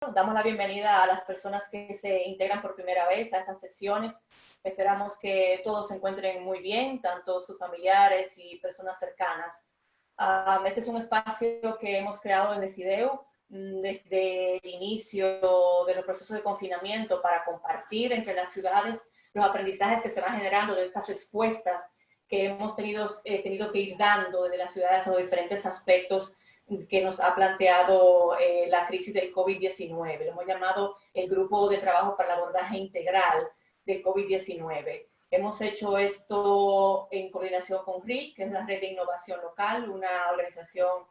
Damos la bienvenida a las personas que se integran por primera vez a estas sesiones. Esperamos que todos se encuentren muy bien, tanto sus familiares y personas cercanas. Este es un espacio que hemos creado en Decideo desde el inicio de los procesos de confinamiento para compartir entre las ciudades los aprendizajes que se van generando de estas respuestas que hemos tenido que ir dando desde las ciudades a los diferentes aspectos que nos ha planteado la crisis del COVID-19. Lo hemos llamado el Grupo de Trabajo para el Abordaje Integral del COVID-19. Hemos hecho esto en coordinación con RIC, que es la Red de Innovación Local, una organización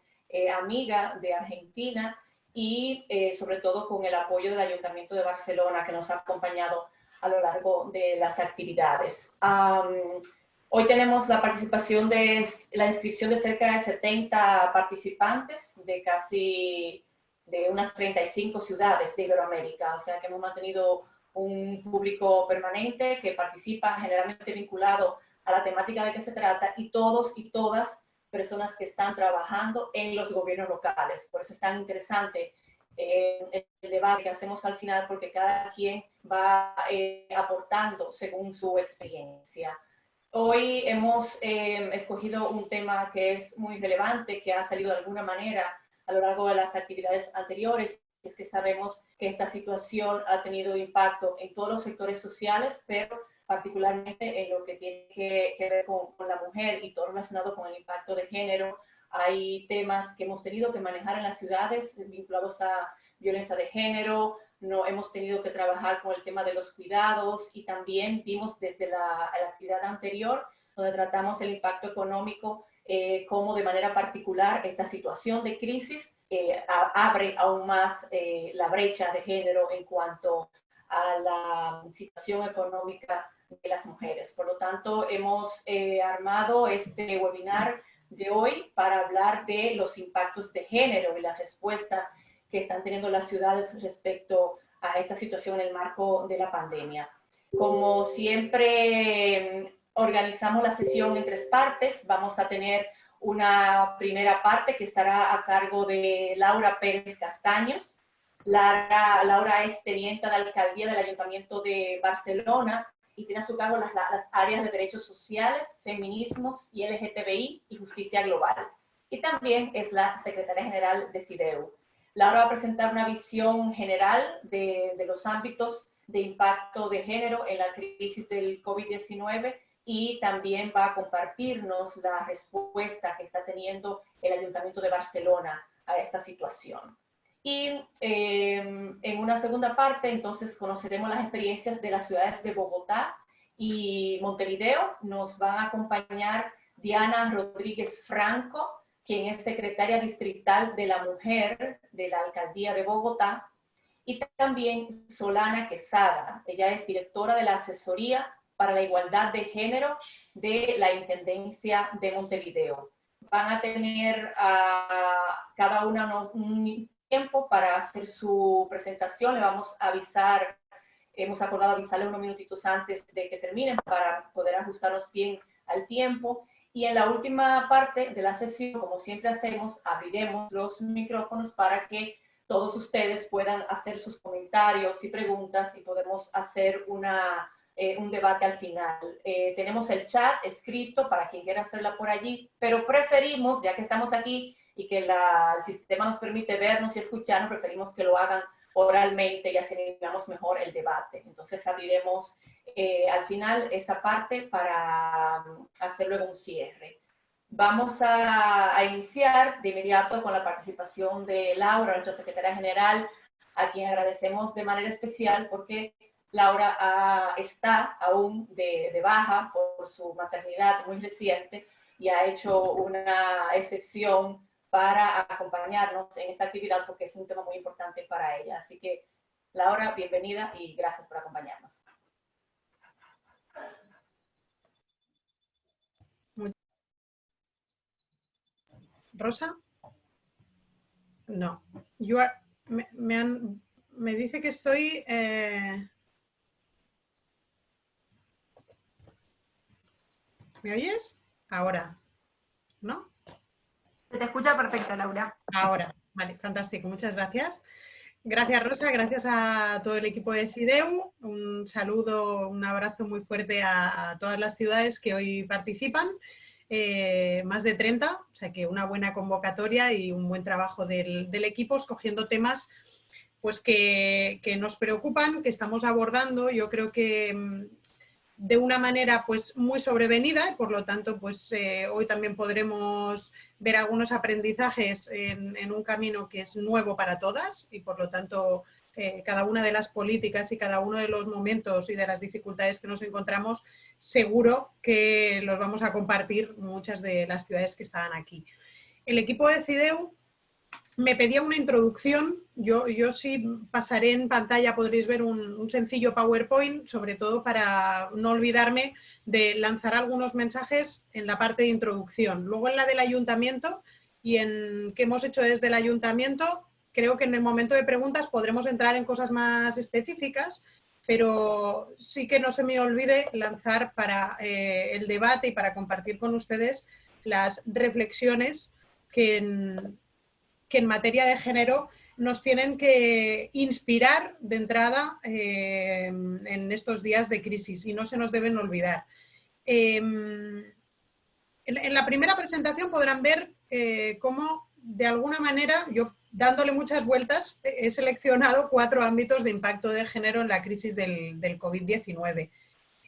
amiga de Argentina, y sobre todo con el apoyo del Ayuntamiento de Barcelona, que nos ha acompañado a lo largo de las actividades. Hoy tenemos la participación de la inscripción de cerca de 70 participantes de unas 35 ciudades de Iberoamérica, o sea que hemos mantenido un público permanente que participa, generalmente vinculado a la temática de que se trata, y todos y todas personas que están trabajando en los gobiernos locales. Por eso es tan interesante el debate que hacemos al final, porque cada quien va aportando según su experiencia. Hoy hemos escogido un tema que es muy relevante, que ha salido de alguna manera a lo largo de las actividades anteriores. Es que sabemos que esta situación ha tenido impacto en todos los sectores sociales, pero particularmente en lo que tiene que ver con la mujer y todo relacionado con el impacto de género. Hay temas que hemos tenido que manejar en las ciudades vinculados a violencia de género. No hemos tenido que trabajar con el tema de los cuidados, y también vimos desde la actividad anterior, donde tratamos el impacto económico, cómo de manera particular esta situación de crisis abre aún más la brecha de género en cuanto a la situación económica de las mujeres. Por lo tanto, hemos armado este webinar de hoy para hablar de los impactos de género y la respuesta que están teniendo las ciudades respecto a esta situación en el marco de la pandemia. Como siempre, organizamos la sesión en 3 partes. Vamos a tener una primera parte que estará a cargo de Laura Pérez Castaños. Laura es teniente de alcaldía del Ayuntamiento de Barcelona y tiene a su cargo las áreas de derechos sociales, feminismos y LGTBI y justicia global. Y también es la secretaria general de CIDEU. Laura va a presentar una visión general de los ámbitos de impacto de género en la crisis del COVID-19, y también va a compartirnos la respuesta que está teniendo el Ayuntamiento de Barcelona a esta situación. Y en una segunda parte, entonces, conoceremos las experiencias de las ciudades de Bogotá y Montevideo. Nos va a acompañar Diana Rodríguez Franco, quien es secretaria distrital de la mujer de la alcaldía de Bogotá, y también Solana Quesada. Ella es directora de la asesoría para la igualdad de género de la Intendencia de Montevideo. Van a tener cada una un tiempo para hacer su presentación. Le vamos a avisar, hemos acordado avisarle unos minutitos antes de que terminen para poder ajustarnos bien al tiempo. Y en la última parte de la sesión, como siempre hacemos, abriremos los micrófonos para que todos ustedes puedan hacer sus comentarios y preguntas, y podemos hacer un debate al final. Tenemos el chat escrito para quien quiera hacerla por allí, pero preferimos, ya que estamos aquí y que el sistema nos permite vernos y escucharnos, preferimos que lo hagan oralmente y así iniciamos mejor el debate. Entonces abriremos al final esa parte para hacer luego un cierre. Vamos a iniciar de inmediato con la participación de Laura, nuestra secretaria general, a quien agradecemos de manera especial porque Laura está aún de baja por su maternidad muy reciente y ha hecho una excepción para acompañarnos en esta actividad porque es un tema muy importante para ella. Así que, Laura, bienvenida y gracias por acompañarnos. ¿Rosa? No. Me dice que estoy... ¿Me oyes? Ahora, ¿no? Se te escucha perfecto, Laura. Ahora, vale, fantástico, muchas gracias. Gracias, Rosa, gracias a todo el equipo de CIDEU. Un saludo, un abrazo muy fuerte a todas las ciudades que hoy participan. Más de 30, o sea que una buena convocatoria y un buen trabajo del equipo escogiendo temas pues que nos preocupan, que estamos abordando. Yo creo que de una manera pues muy sobrevenida y por lo tanto pues hoy también podremos ver algunos aprendizajes en un camino que es nuevo para todas y por lo tanto cada una de las políticas y cada uno de los momentos y de las dificultades que nos encontramos seguro que los vamos a compartir muchas de las ciudades que están aquí. El equipo de CIDEU me pedía una introducción, yo sí pasaré en pantalla, podréis ver un sencillo PowerPoint, sobre todo para no olvidarme de lanzar algunos mensajes en la parte de introducción. Luego en la del ayuntamiento y en qué hemos hecho desde el ayuntamiento, creo que en el momento de preguntas podremos entrar en cosas más específicas, pero sí que no se me olvide lanzar para el debate y para compartir con ustedes las reflexiones que en materia de género nos tienen que inspirar de entrada en estos días de crisis y no se nos deben olvidar. En la primera presentación podrán ver cómo, de alguna manera, yo dándole muchas vueltas, he seleccionado 4 ámbitos de impacto de género en la crisis del COVID-19.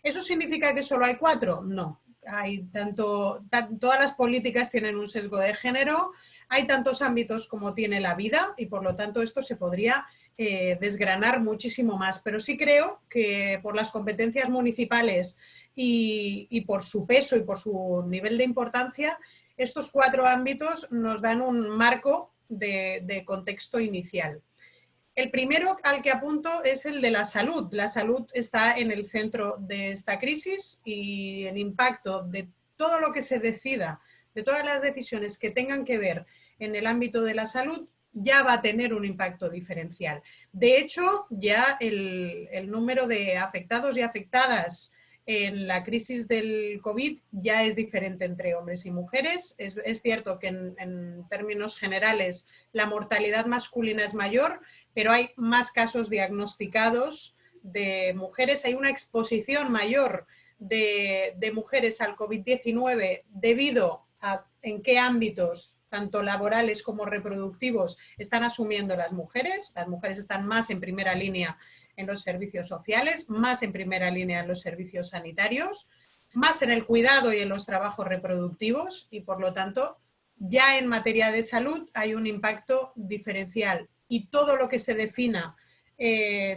¿Eso significa que solo hay 4? No. Hay todas las políticas tienen un sesgo de género, hay tantos ámbitos como tiene la vida y por lo tanto esto se podría desgranar muchísimo más. Pero sí creo que por las competencias municipales y por su peso y por su nivel de importancia, estos 4 ámbitos nos dan un marco de contexto inicial. El primero al que apunto es el de la salud. La salud está en el centro de esta crisis y el impacto de todo lo que se decida, de todas las decisiones que tengan que ver en el ámbito de la salud, ya va a tener un impacto diferencial. De hecho, ya el número de afectados y afectadas en la crisis del COVID ya es diferente entre hombres y mujeres. Es cierto que en términos generales la mortalidad masculina es mayor, pero hay más casos diagnosticados de mujeres, hay una exposición mayor de mujeres al COVID-19 debido a en qué ámbitos, tanto laborales como reproductivos, están asumiendo las mujeres. Las mujeres están más en primera línea en los servicios sociales, más en primera línea en los servicios sanitarios, más en el cuidado y en los trabajos reproductivos y, por lo tanto, ya en materia de salud hay un impacto diferencial y todo lo que se defina,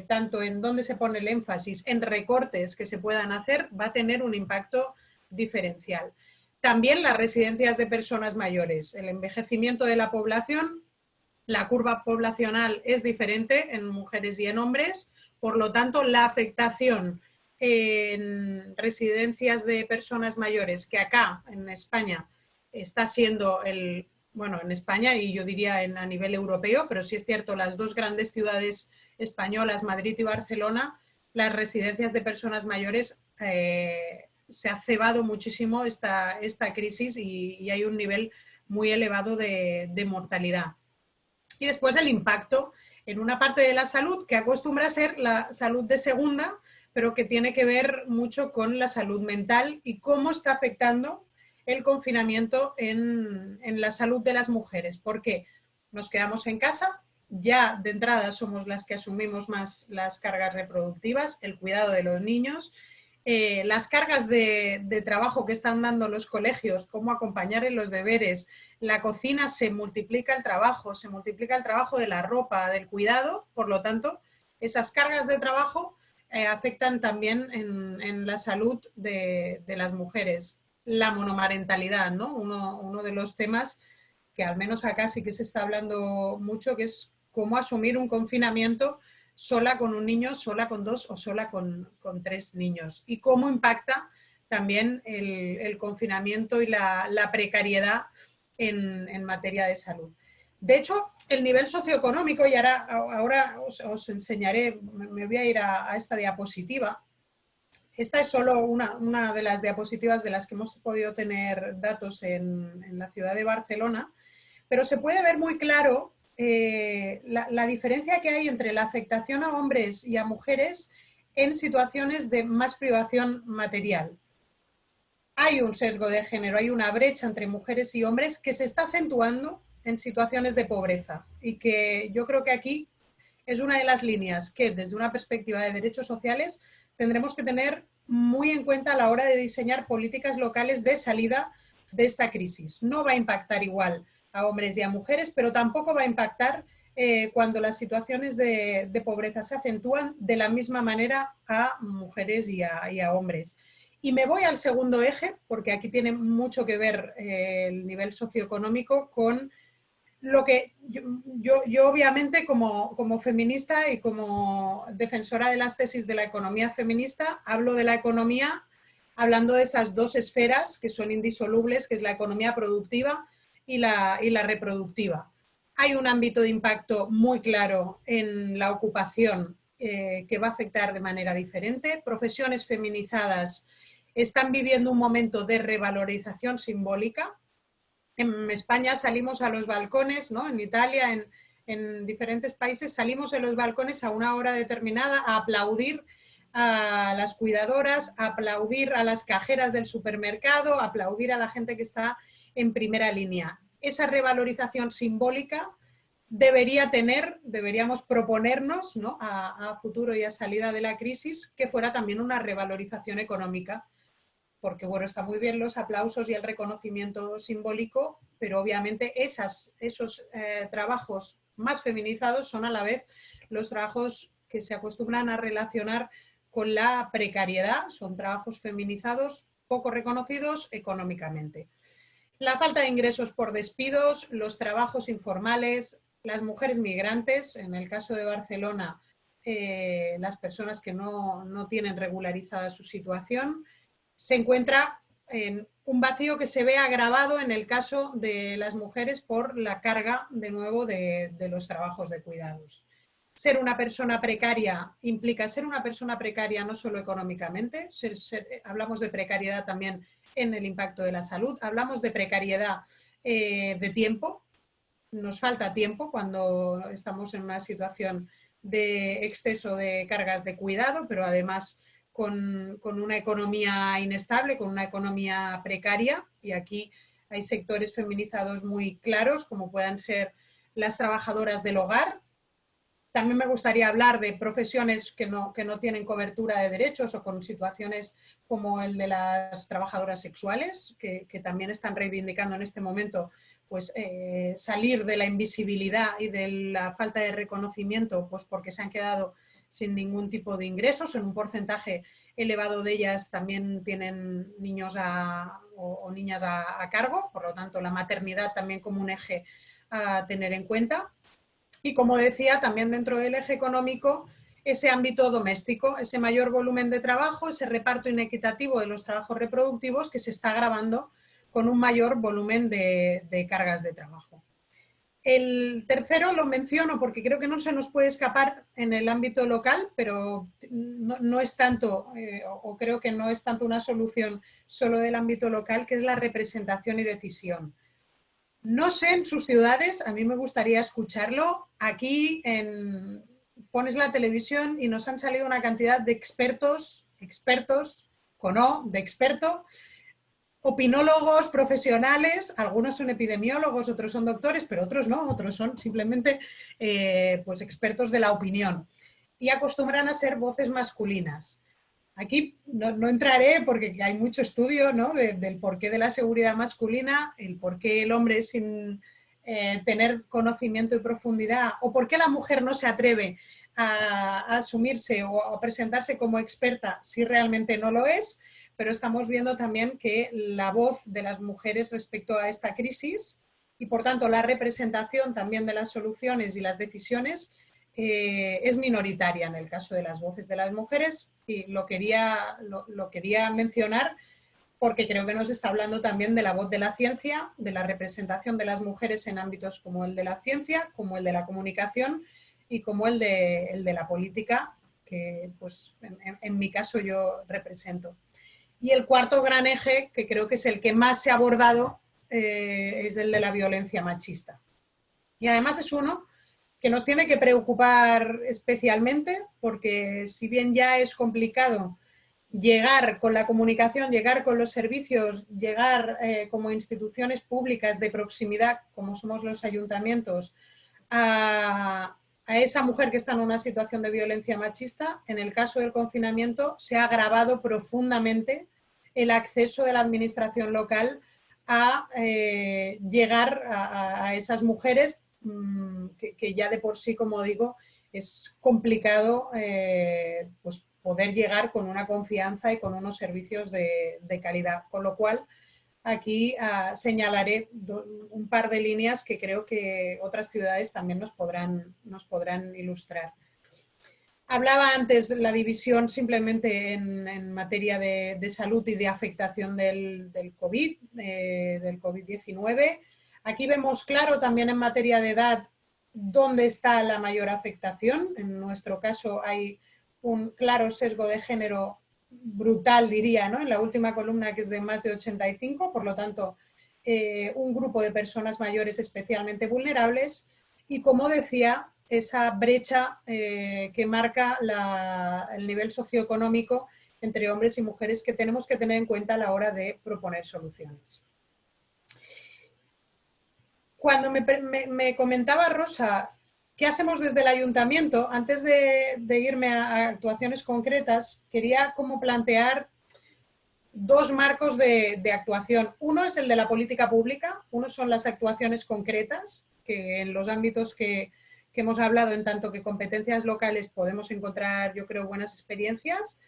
tanto en dónde se pone el énfasis, en recortes que se puedan hacer, va a tener un impacto diferencial. También las residencias de personas mayores, el envejecimiento de la población, la curva poblacional es diferente en mujeres y en hombres, por lo tanto la afectación en residencias de personas mayores, que acá en España está siendo bueno, en España y yo diría a nivel europeo, pero sí es cierto, las 2 grandes ciudades españolas, Madrid y Barcelona, las residencias de personas mayores se ha cebado muchísimo esta crisis y hay un nivel muy elevado de mortalidad. Y después el impacto en una parte de la salud que acostumbra a ser la salud de segunda, pero que tiene que ver mucho con la salud mental y cómo está afectando el confinamiento en la salud de las mujeres. Porque nos quedamos en casa, ya de entrada somos las que asumimos más las cargas reproductivas, el cuidado de los niños, las cargas de trabajo que están dando los colegios, cómo acompañar en los deberes, la cocina, se multiplica el trabajo de la ropa, del cuidado, por lo tanto, esas cargas de trabajo afectan también en la salud de las mujeres. La monomarentalidad, ¿no? Uno de los temas que al menos acá sí que se está hablando mucho, que es cómo asumir un confinamiento sola con un niño, sola con 2 o sola con 3 niños. Y cómo impacta también el confinamiento y la precariedad en materia de salud. De hecho, el nivel socioeconómico, y ahora os enseñaré, me voy a ir a esta diapositiva. Esta es solo una de las diapositivas de las que hemos podido tener datos en la ciudad de Barcelona, pero se puede ver muy claro la diferencia que hay entre la afectación a hombres y a mujeres en situaciones de más privación material. Hay un sesgo de género, hay una brecha entre mujeres y hombres que se está acentuando en situaciones de pobreza y que yo creo que aquí es una de las líneas que desde una perspectiva de derechos sociales tendremos que tener muy en cuenta a la hora de diseñar políticas locales de salida de esta crisis. No va a impactar igual a hombres y a mujeres, pero tampoco va a impactar cuando las situaciones de pobreza se acentúan de la misma manera a mujeres y a hombres. Y me voy al segundo eje, porque aquí tiene mucho que ver el nivel socioeconómico con lo que yo obviamente como feminista y como defensora de las tesis de la economía feminista, hablo de la economía hablando de esas dos esferas que son indisolubles, que es la economía productiva y la reproductiva. Hay un ámbito de impacto muy claro en la ocupación que va a afectar de manera diferente. Profesiones feminizadas están viviendo un momento de revalorización simbólica. En España salimos a los balcones, ¿no? En Italia, en diferentes países, salimos a los balcones a una hora determinada a aplaudir a las cuidadoras, a aplaudir a las cajeras del supermercado, a aplaudir a la gente que está en primera línea. Esa revalorización simbólica deberíamos proponernos, ¿no? a futuro y a salida de la crisis, que fuera también una revalorización económica. Porque bueno, está muy bien los aplausos y el reconocimiento simbólico, pero obviamente esos trabajos más feminizados son a la vez los trabajos que se acostumbran a relacionar con la precariedad, son trabajos feminizados poco reconocidos económicamente. La falta de ingresos por despidos, los trabajos informales, las mujeres migrantes, en el caso de Barcelona, las personas que no tienen regularizada su situación, se encuentra en un vacío que se ve agravado en el caso de las mujeres por la carga, de nuevo, de los trabajos de cuidados. Ser una persona precaria implica ser una persona precaria no solo económicamente, hablamos de precariedad también en el impacto de la salud, hablamos de precariedad de tiempo, nos falta tiempo cuando estamos en una situación de exceso de cargas de cuidado, pero además con una economía inestable, con una economía precaria, y aquí hay sectores feminizados muy claros, como puedan ser las trabajadoras del hogar. También me gustaría hablar de profesiones que no tienen cobertura de derechos o con situaciones como el de las trabajadoras sexuales, que también están reivindicando en este momento pues, salir de la invisibilidad y de la falta de reconocimiento, pues porque se han quedado sin ningún tipo de ingresos. En un porcentaje elevado de ellas también tienen niños o niñas a cargo, por lo tanto la maternidad también como un eje a tener en cuenta. Y como decía, también dentro del eje económico, ese ámbito doméstico, ese mayor volumen de trabajo, ese reparto inequitativo de los trabajos reproductivos que se está agravando con un mayor volumen de cargas de trabajo. El tercero lo menciono porque creo que no se nos puede escapar en el ámbito local, pero no es tanto, o creo que no es tanto una solución solo del ámbito local, que es la representación y decisión. No sé en sus ciudades, a mí me gustaría escucharlo. Aquí pones la televisión y nos han salido una cantidad de expertos con O, de experto, opinólogos profesionales, algunos son epidemiólogos, otros son doctores, pero otros no, otros son simplemente pues expertos de la opinión y acostumbran a ser voces masculinas. Aquí no entraré porque hay mucho estudio, ¿no? del porqué de la seguridad masculina, el por qué el hombre sin tener conocimiento y profundidad, o por qué la mujer no se atreve a asumirse o a presentarse como experta si realmente no lo es. Pero estamos viendo también que la voz de las mujeres respecto a esta crisis y, por tanto, la representación también de las soluciones y las decisiones es minoritaria en el caso de las voces de las mujeres, y lo quería mencionar porque creo que nos está hablando también de la voz de la ciencia, de la representación de las mujeres en ámbitos como el de la ciencia, como el de la comunicación y como el de la política, que pues, en mi caso yo represento. Y el cuarto gran eje, que creo que es el que más se ha abordado, es el de la violencia machista. Y además es uno que nos tiene que preocupar especialmente, porque si bien ya es complicado llegar con la comunicación, llegar con los servicios, llegar como instituciones públicas de proximidad, como somos los ayuntamientos, a esa mujer que está en una situación de violencia machista, en el caso del confinamiento se ha agravado profundamente el acceso de la administración local a llegar a esas mujeres que ya de por sí, como digo, es complicado pues poder llegar con una confianza y con unos servicios de calidad. Con lo cual, aquí señalaré un par de líneas que creo que otras ciudades también nos podrán ilustrar. Hablaba antes de la división simplemente en materia de salud y de afectación del COVID, del COVID-19. Aquí vemos claro también en materia de edad dónde está la mayor afectación. En nuestro caso hay un claro sesgo de género brutal, diría, ¿no? En la última columna, que es de más de 85, por lo tanto, un grupo de personas mayores especialmente vulnerables y, como decía, esa brecha que marca el nivel socioeconómico entre hombres y mujeres que tenemos que tener en cuenta a la hora de proponer soluciones. Cuando me comentaba Rosa, ¿qué hacemos desde el ayuntamiento? Antes de irme a actuaciones concretas, quería como plantear dos marcos de actuación. Uno es el de la política pública, uno son las actuaciones concretas, que en los ámbitos que hemos hablado, en tanto que competencias locales, podemos encontrar, yo creo, buenas experiencias.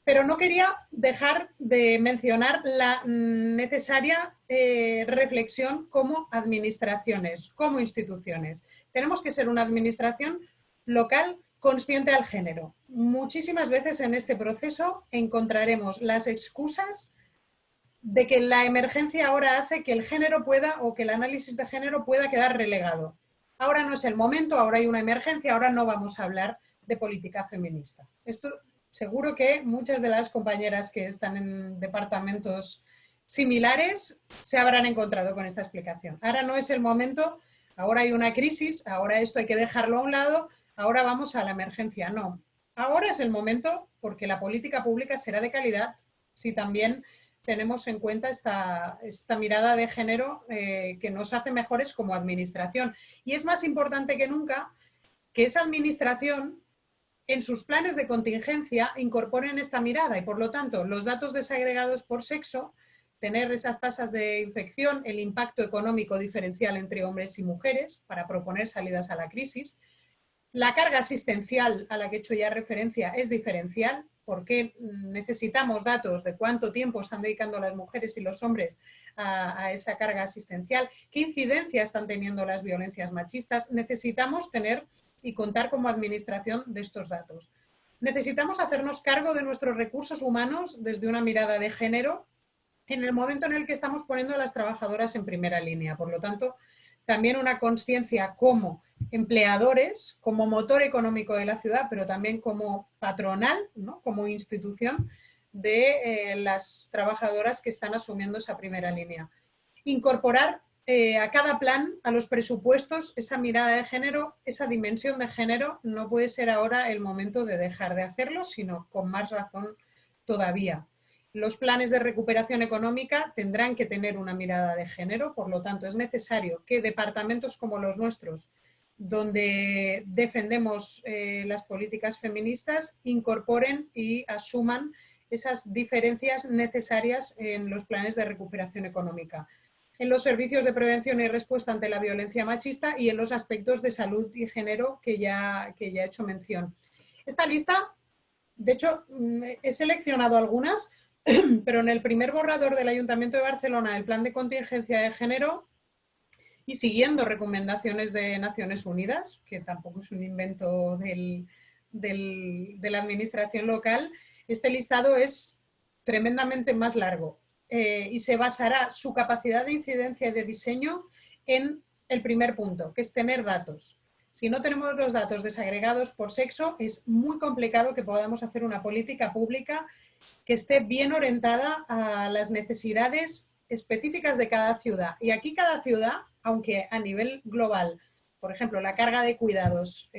Pero no quería dejar de mencionar la necesaria reflexión como administraciones, como instituciones. Tenemos que ser una administración local consciente al género. Muchísimas veces en este proceso encontraremos las excusas de que la emergencia ahora hace que el género pueda, o que el análisis de género pueda quedar relegado. Ahora no es el momento, ahora hay una emergencia, ahora no vamos a hablar de política feminista. Esto seguro que muchas de las compañeras que están en departamentos similares se habrán encontrado con esta explicación. Ahora no es el momento, ahora hay una crisis, ahora esto hay que dejarlo a un lado, ahora vamos a la emergencia. No, ahora es el momento, porque la política pública será de calidad si también tenemos en cuenta esta mirada de género que nos hace mejores como administración. Y es más importante que nunca que esa administración en sus planes de contingencia incorporen esta mirada y, por lo tanto, los datos desagregados por sexo, tener esas tasas de infección, el impacto económico diferencial entre hombres y mujeres para proponer salidas a la crisis. La carga asistencial a la que he hecho ya referencia es diferencial, porque necesitamos datos de cuánto tiempo están dedicando las mujeres y los hombres a esa carga asistencial, qué incidencia están teniendo las violencias machistas. Necesitamos tener y contar como administración de estos datos. Necesitamos hacernos cargo de nuestros recursos humanos desde una mirada de género en el momento en el que estamos poniendo a las trabajadoras en primera línea. Por lo tanto, también una conciencia como empleadores, como motor económico de la ciudad, pero también como patronal, ¿no? Como institución de las trabajadoras que están asumiendo esa primera línea. Incorporar a cada plan, a los presupuestos, esa mirada de género, esa dimensión de género. No puede ser ahora el momento de dejar de hacerlo, sino con más razón todavía. Los planes de recuperación económica tendrán que tener una mirada de género, por lo tanto es necesario que departamentos como los nuestros, donde defendemos las políticas feministas, incorporen y asuman esas diferencias necesarias en los planes de recuperación económica, en los servicios de prevención y respuesta ante la violencia machista y en los aspectos de salud y género que ya he hecho mención. Esta lista, de hecho, he seleccionado algunas, pero en el primer borrador del Ayuntamiento de Barcelona, el plan de contingencia de género, y siguiendo recomendaciones de Naciones Unidas, que tampoco es un invento de la administración local, este listado es tremendamente más largo y se basará su capacidad de incidencia y de diseño en el primer punto, que es tener datos. Si no tenemos los datos desagregados por sexo, es muy complicado que podamos hacer una política pública que esté bien orientada a las necesidades específicas de cada ciudad. Y aquí cada ciudad, aunque a nivel global Por ejemplo, la carga de cuidados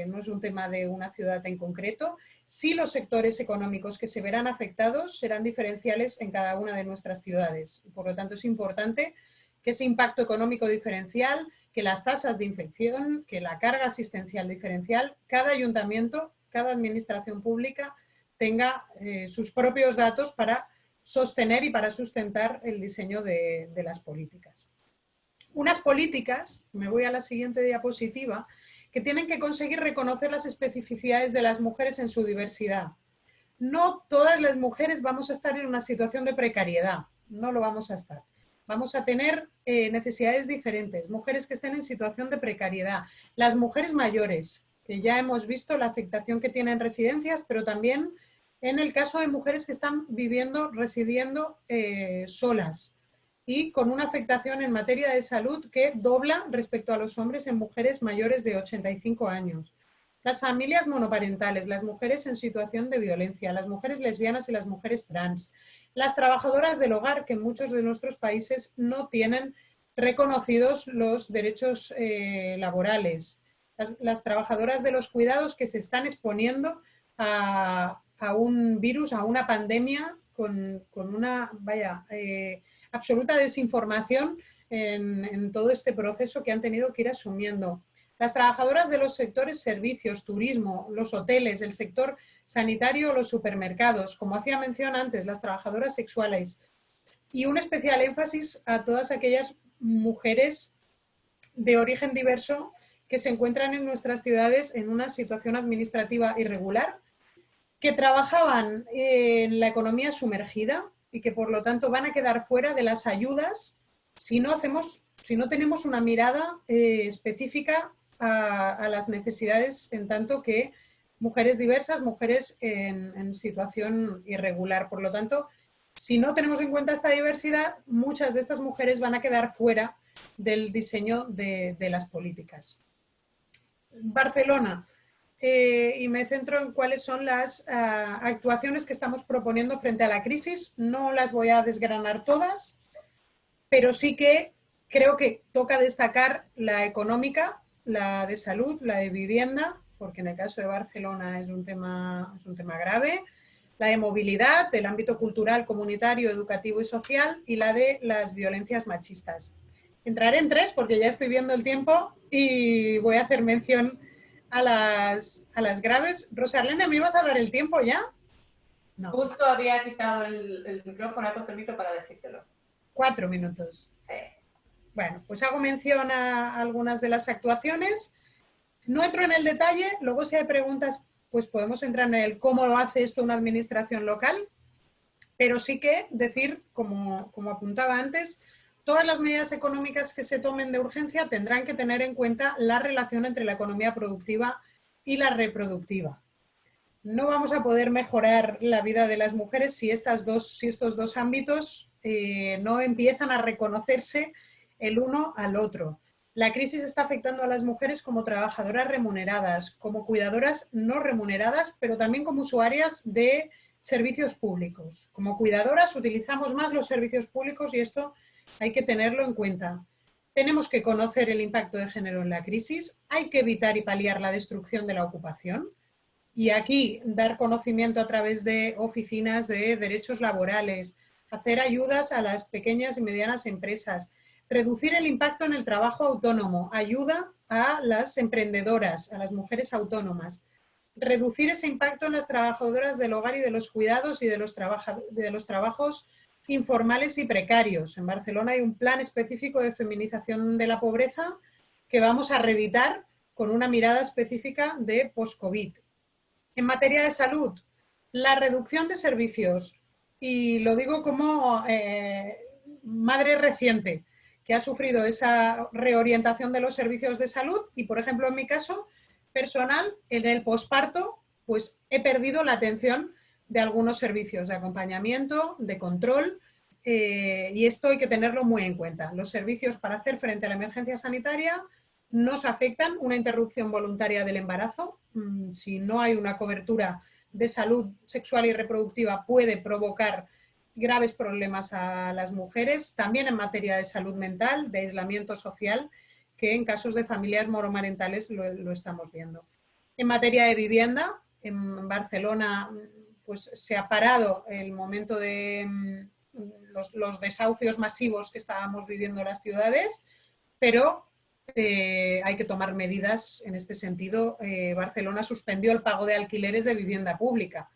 no es un tema de una ciudad en concreto. Sí, los sectores económicos que se verán afectados serán diferenciales en cada una de nuestras ciudades. Por lo tanto, es importante que ese impacto económico diferencial, que las tasas de infección, que la carga asistencial diferencial, cada ayuntamiento, cada administración pública tenga sus propios datos para sostener y para sustentar el diseño de las políticas. Unas políticas, me voy a la siguiente diapositiva, que tienen que conseguir reconocer las especificidades de las mujeres en su diversidad. No todas las mujeres vamos a estar en una situación de precariedad, no lo vamos a estar. Vamos a tener necesidades diferentes, mujeres que estén en situación de precariedad, las mujeres mayores, que ya hemos visto la afectación que tienen residencias, pero también en el caso de mujeres que están viviendo, residiendo solas, y con una afectación en materia de salud que dobla respecto a los hombres en mujeres mayores de 85 años. Las familias monoparentales, las mujeres en situación de violencia, las mujeres lesbianas y las mujeres trans, las trabajadoras del hogar, que en muchos de nuestros países no tienen reconocidos los derechos laborales, las trabajadoras de los cuidados que se están exponiendo a un virus, a una pandemia con una, absoluta desinformación en todo este proceso que han tenido que ir asumiendo. Las trabajadoras de los sectores servicios, turismo, los hoteles, el sector sanitario, los supermercados, como hacía mención antes, las trabajadoras sexuales. Y un especial énfasis a todas aquellas mujeres de origen diverso que se encuentran en nuestras ciudades en una situación administrativa irregular, que trabajaban en la economía sumergida, y que por lo tanto van a quedar fuera de las ayudas si no tenemos una mirada específica a las necesidades, en tanto que mujeres diversas, mujeres en situación irregular. Por lo tanto, si no tenemos en cuenta esta diversidad, muchas de estas mujeres van a quedar fuera del diseño de las políticas. Barcelona. Y me centro en cuáles son las actuaciones que estamos proponiendo frente a la crisis. No las voy a desgranar todas, pero sí que creo que toca destacar la económica, la de salud, la de vivienda, porque en el caso de Barcelona es un tema grave, la de movilidad, del ámbito cultural, comunitario, educativo y social, y la de las violencias machistas. Entraré en tres porque ya estoy viendo el tiempo y voy a hacer mención a las graves. Rosalena, ¿me ibas a dar el tiempo ya? No. Justo había quitado el micrófono, he puesto el micro para decírtelo. 4 minutos. Bueno, pues hago mención a algunas de las actuaciones. No entro en el detalle, luego si hay preguntas, pues podemos entrar en el cómo lo hace esto una administración local, pero sí que decir, como apuntaba antes, todas las medidas económicas que se tomen de urgencia tendrán que tener en cuenta la relación entre la economía productiva y la reproductiva. No vamos a poder mejorar la vida de las mujeres si estos dos ámbitos no empiezan a reconocerse el uno al otro. La crisis está afectando a las mujeres como trabajadoras remuneradas, como cuidadoras no remuneradas, pero también como usuarias de servicios públicos. Como cuidadoras utilizamos más los servicios públicos y esto hay que tenerlo en cuenta. Tenemos que conocer el impacto de género en la crisis, hay que evitar y paliar la destrucción de la ocupación y aquí dar conocimiento a través de oficinas de derechos laborales, hacer ayudas a las pequeñas y medianas empresas, reducir el impacto en el trabajo autónomo, ayuda a las emprendedoras, a las mujeres autónomas, reducir ese impacto en las trabajadoras del hogar y de los cuidados y de los trabajos informales y precarios. En Barcelona hay un plan específico de feminización de la pobreza que vamos a reeditar con una mirada específica de post-COVID. En materia de salud, la reducción de servicios, y lo digo como madre reciente que ha sufrido esa reorientación de los servicios de salud y, por ejemplo, en mi caso personal, en el posparto, pues he perdido la atención de algunos servicios de acompañamiento, de control, y esto hay que tenerlo muy en cuenta. Los servicios para hacer frente a la emergencia sanitaria nos afectan. Una interrupción voluntaria del embarazo, si no hay una cobertura de salud sexual y reproductiva, puede provocar graves problemas a las mujeres, también en materia de salud mental, de aislamiento social, que en casos de familias monomarentales lo estamos viendo. En materia de vivienda, en Barcelona pues, se ha parado el momento de los desahucios masivos que estábamos viviendo en las ciudades, pero hay que tomar medidas en este sentido. Barcelona suspendió el pago de alquileres de vivienda pública,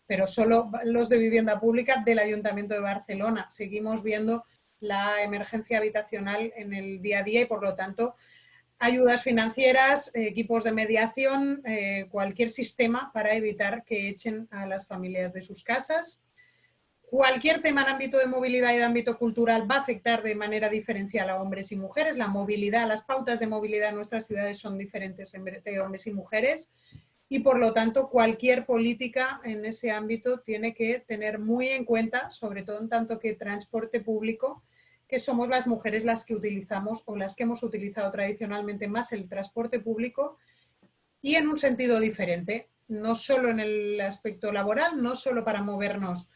pero solo los de vivienda pública del Ayuntamiento de Barcelona. Seguimos viendo la emergencia habitacional en el día a día y, por lo tanto, ayudas financieras, equipos de mediación, cualquier sistema para evitar que echen a las familias de sus casas. Cualquier tema en ámbito de movilidad y de ámbito cultural va a afectar de manera diferencial a hombres y mujeres. La movilidad, las pautas de movilidad en nuestras ciudades son diferentes entre hombres y mujeres y, por lo tanto, cualquier política en ese ámbito tiene que tener muy en cuenta, sobre todo en tanto que transporte público, que somos las mujeres las que utilizamos o las que hemos utilizado tradicionalmente más el transporte público y en un sentido diferente, no solo en el aspecto laboral, no solo para movernos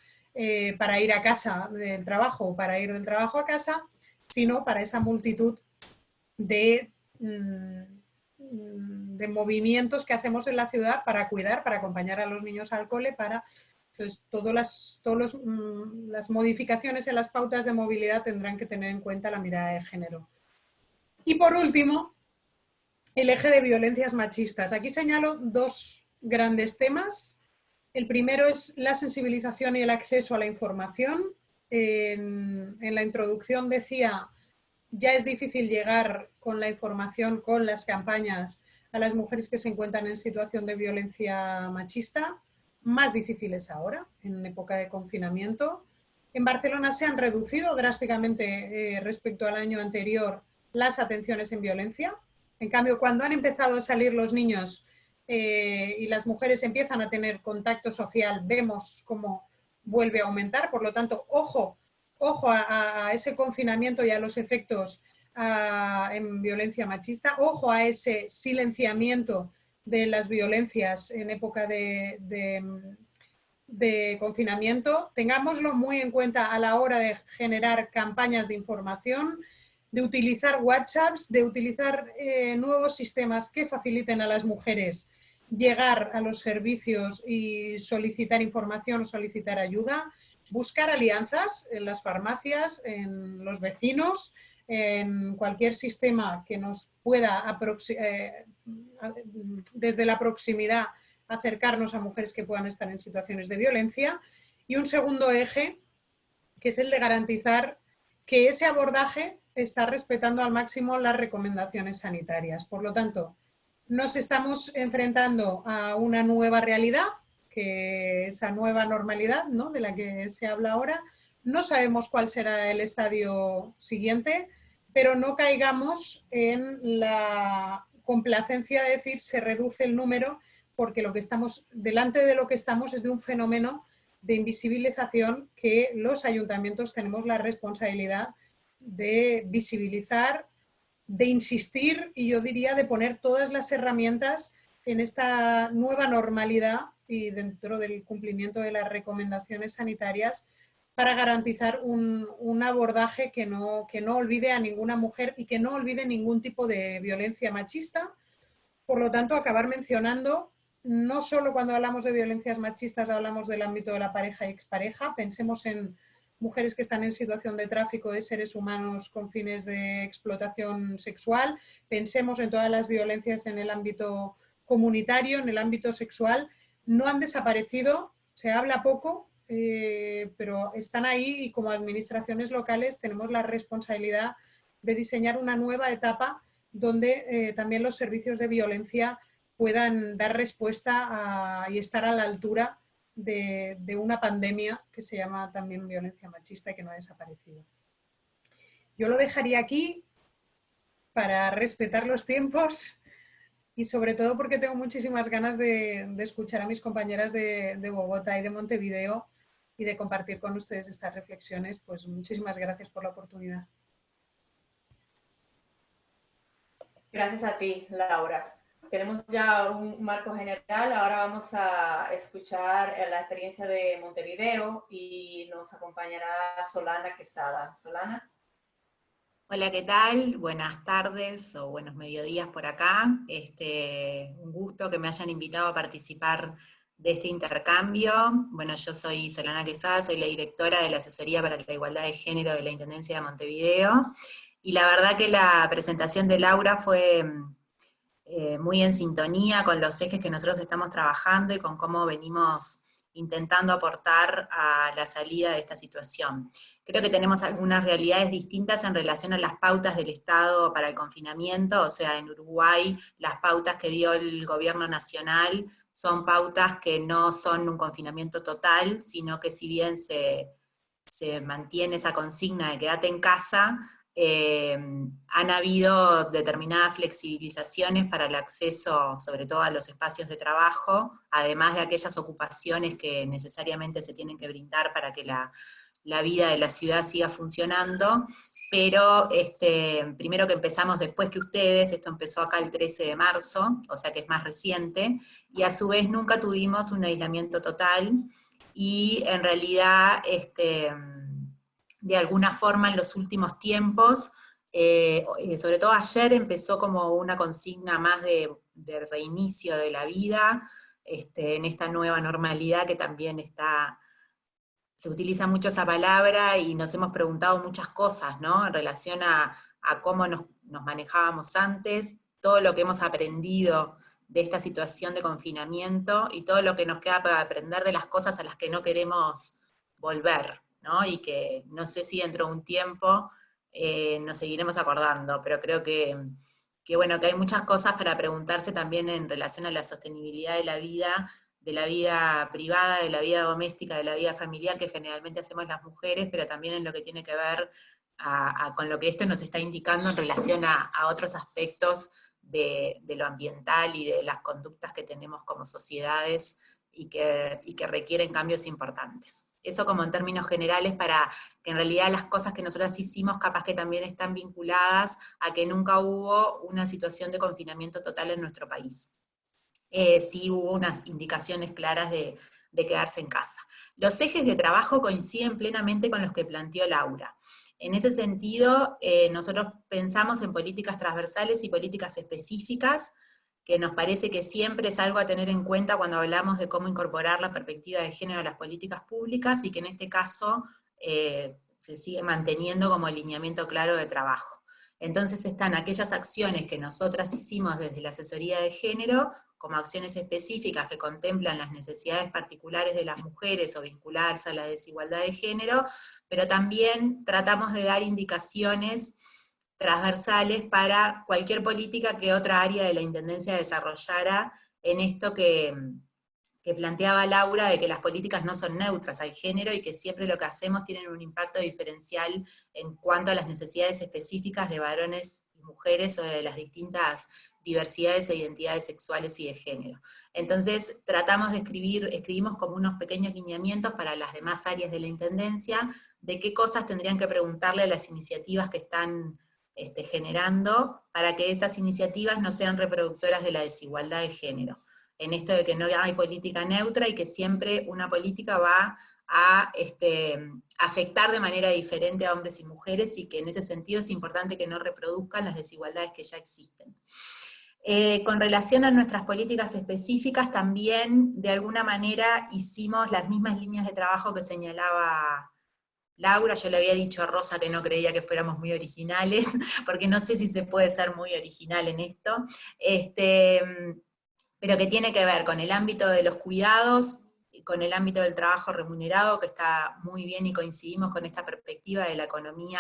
para ir a casa del trabajo o para ir del trabajo a casa, sino para esa multitud de movimientos que hacemos en la ciudad para cuidar, para acompañar a los niños al cole, para... Entonces, todas las modificaciones en las pautas de movilidad tendrán que tener en cuenta la mirada de género. Y por último, el eje de violencias machistas. Aquí señalo dos grandes temas. El primero es la sensibilización y el acceso a la información. En la introducción decía, ya es difícil llegar con la información, con las campañas, a las mujeres que se encuentran en situación de violencia machista. Más difícil es ahora, en época de confinamiento. En Barcelona se han reducido drásticamente respecto al año anterior las atenciones en violencia. En cambio, cuando han empezado a salir los niños y las mujeres empiezan a tener contacto social, vemos cómo vuelve a aumentar. Por lo tanto, ojo a ese confinamiento y a los efectos en violencia machista, ojo a ese silenciamiento de las violencias en época de confinamiento. Tengámoslo muy en cuenta a la hora de generar campañas de información, de utilizar WhatsApps, de utilizar nuevos sistemas que faciliten a las mujeres llegar a los servicios y solicitar información o solicitar ayuda, buscar alianzas en las farmacias, en los vecinos, en cualquier sistema que nos pueda desde la proximidad acercarnos a mujeres que puedan estar en situaciones de violencia. Y un segundo eje, que es el de garantizar que ese abordaje está respetando al máximo las recomendaciones sanitarias. Por lo tanto, nos estamos enfrentando a una nueva realidad, que esa nueva normalidad, ¿no?, de la que se habla ahora. No sabemos cuál será el estadio siguiente, pero no caigamos en la complacencia de decir se reduce el número, porque delante de lo que estamos es de un fenómeno de invisibilización que los ayuntamientos tenemos la responsabilidad de visibilizar, de insistir y yo diría de poner todas las herramientas en esta nueva normalidad y dentro del cumplimiento de las recomendaciones sanitarias para garantizar un abordaje que no olvide a ninguna mujer y que no olvide ningún tipo de violencia machista. Por lo tanto, acabar mencionando, no solo cuando hablamos de violencias machistas hablamos del ámbito de la pareja y expareja, pensemos en mujeres que están en situación de tráfico de seres humanos con fines de explotación sexual, pensemos en todas las violencias en el ámbito comunitario, en el ámbito sexual. No han desaparecido, se habla poco, pero están ahí y como administraciones locales tenemos la responsabilidad de diseñar una nueva etapa donde también los servicios de violencia puedan dar respuesta y estar a la altura de una pandemia que se llama también violencia machista y que no ha desaparecido. Yo lo dejaría aquí para respetar los tiempos y sobre todo porque tengo muchísimas ganas de escuchar a mis compañeras de Bogotá y de Montevideo y de compartir con ustedes estas reflexiones. Pues muchísimas gracias por la oportunidad. Gracias a ti, Laura. Tenemos ya un marco general, ahora vamos a escuchar la experiencia de Montevideo y nos acompañará Solana Quesada. Solana. Hola, ¿qué tal? Buenas tardes o buenos mediodías por acá. Un gusto que me hayan invitado a participar de este intercambio. Bueno, yo soy Solana Quesada, soy la directora de la Asesoría para la Igualdad de Género de la Intendencia de Montevideo. Y la verdad que la presentación de Laura fue muy en sintonía con los ejes que nosotros estamos trabajando y con cómo venimos intentando aportar a la salida de esta situación. Creo que tenemos algunas realidades distintas en relación a las pautas del Estado para el confinamiento, o sea, en Uruguay las pautas que dio el gobierno nacional son pautas que no son un confinamiento total, sino que si bien se mantiene esa consigna de quédate en casa, han habido determinadas flexibilizaciones para el acceso, sobre todo a los espacios de trabajo, además de aquellas ocupaciones que necesariamente se tienen que brindar para que la vida de la ciudad siga funcionando, pero primero que empezamos después que ustedes, esto empezó acá el 13 de marzo, o sea que es más reciente, y a su vez nunca tuvimos un aislamiento total, y en realidad de alguna forma en los últimos tiempos, sobre todo ayer empezó como una consigna más de reinicio de la vida, en esta nueva normalidad que también se utiliza mucho esa palabra y nos hemos preguntado muchas cosas, ¿no? En relación a cómo nos manejábamos antes, todo lo que hemos aprendido de esta situación de confinamiento y todo lo que nos queda para aprender de las cosas a las que no queremos volver, ¿no? Y que no sé si dentro de un tiempo nos seguiremos acordando, pero creo bueno, que hay muchas cosas para preguntarse también en relación a la sostenibilidad de la vida privada, de la vida doméstica, de la vida familiar, que generalmente hacemos las mujeres, pero también en lo que tiene que ver con lo que esto nos está indicando en relación a otros aspectos de lo ambiental y de las conductas que tenemos como sociedades y que requieren cambios importantes. Eso como en términos generales, para que en realidad las cosas que nosotros hicimos capaz que también están vinculadas a que nunca hubo una situación de confinamiento total en nuestro país. Sí hubo unas indicaciones claras de quedarse en casa. Los ejes de trabajo coinciden plenamente con los que planteó Laura. En ese sentido, nosotros pensamos en políticas transversales y políticas específicas, que nos parece que siempre es algo a tener en cuenta cuando hablamos de cómo incorporar la perspectiva de género a las políticas públicas, y que en este caso se sigue manteniendo como alineamiento claro de trabajo. Entonces están aquellas acciones que nosotras hicimos desde la asesoría de género, como acciones específicas que contemplan las necesidades particulares de las mujeres o vincularse a la desigualdad de género, pero también tratamos de dar indicaciones transversales para cualquier política que otra área de la Intendencia desarrollara en esto que planteaba Laura, de que las políticas no son neutras al género y que siempre lo que hacemos tiene un impacto diferencial en cuanto a las necesidades específicas de varones y mujeres o de las distintas diversidades e identidades sexuales y de género. Entonces tratamos de escribimos como unos pequeños lineamientos para las demás áreas de la Intendencia, de qué cosas tendrían que preguntarle a las iniciativas que están generando, para que esas iniciativas no sean reproductoras de la desigualdad de género, en esto de que no hay política neutra y que siempre una política va a afectar de manera diferente a hombres y mujeres, y que en ese sentido es importante que no reproduzcan las desigualdades que ya existen. Con relación a nuestras políticas específicas, también de alguna manera hicimos las mismas líneas de trabajo que señalaba Laura. Yo le había dicho a Rosa que no creía que fuéramos muy originales, porque no sé si se puede ser muy original en esto, pero que tiene que ver con el ámbito de los cuidados, con el ámbito del trabajo remunerado, que está muy bien y coincidimos con esta perspectiva de la economía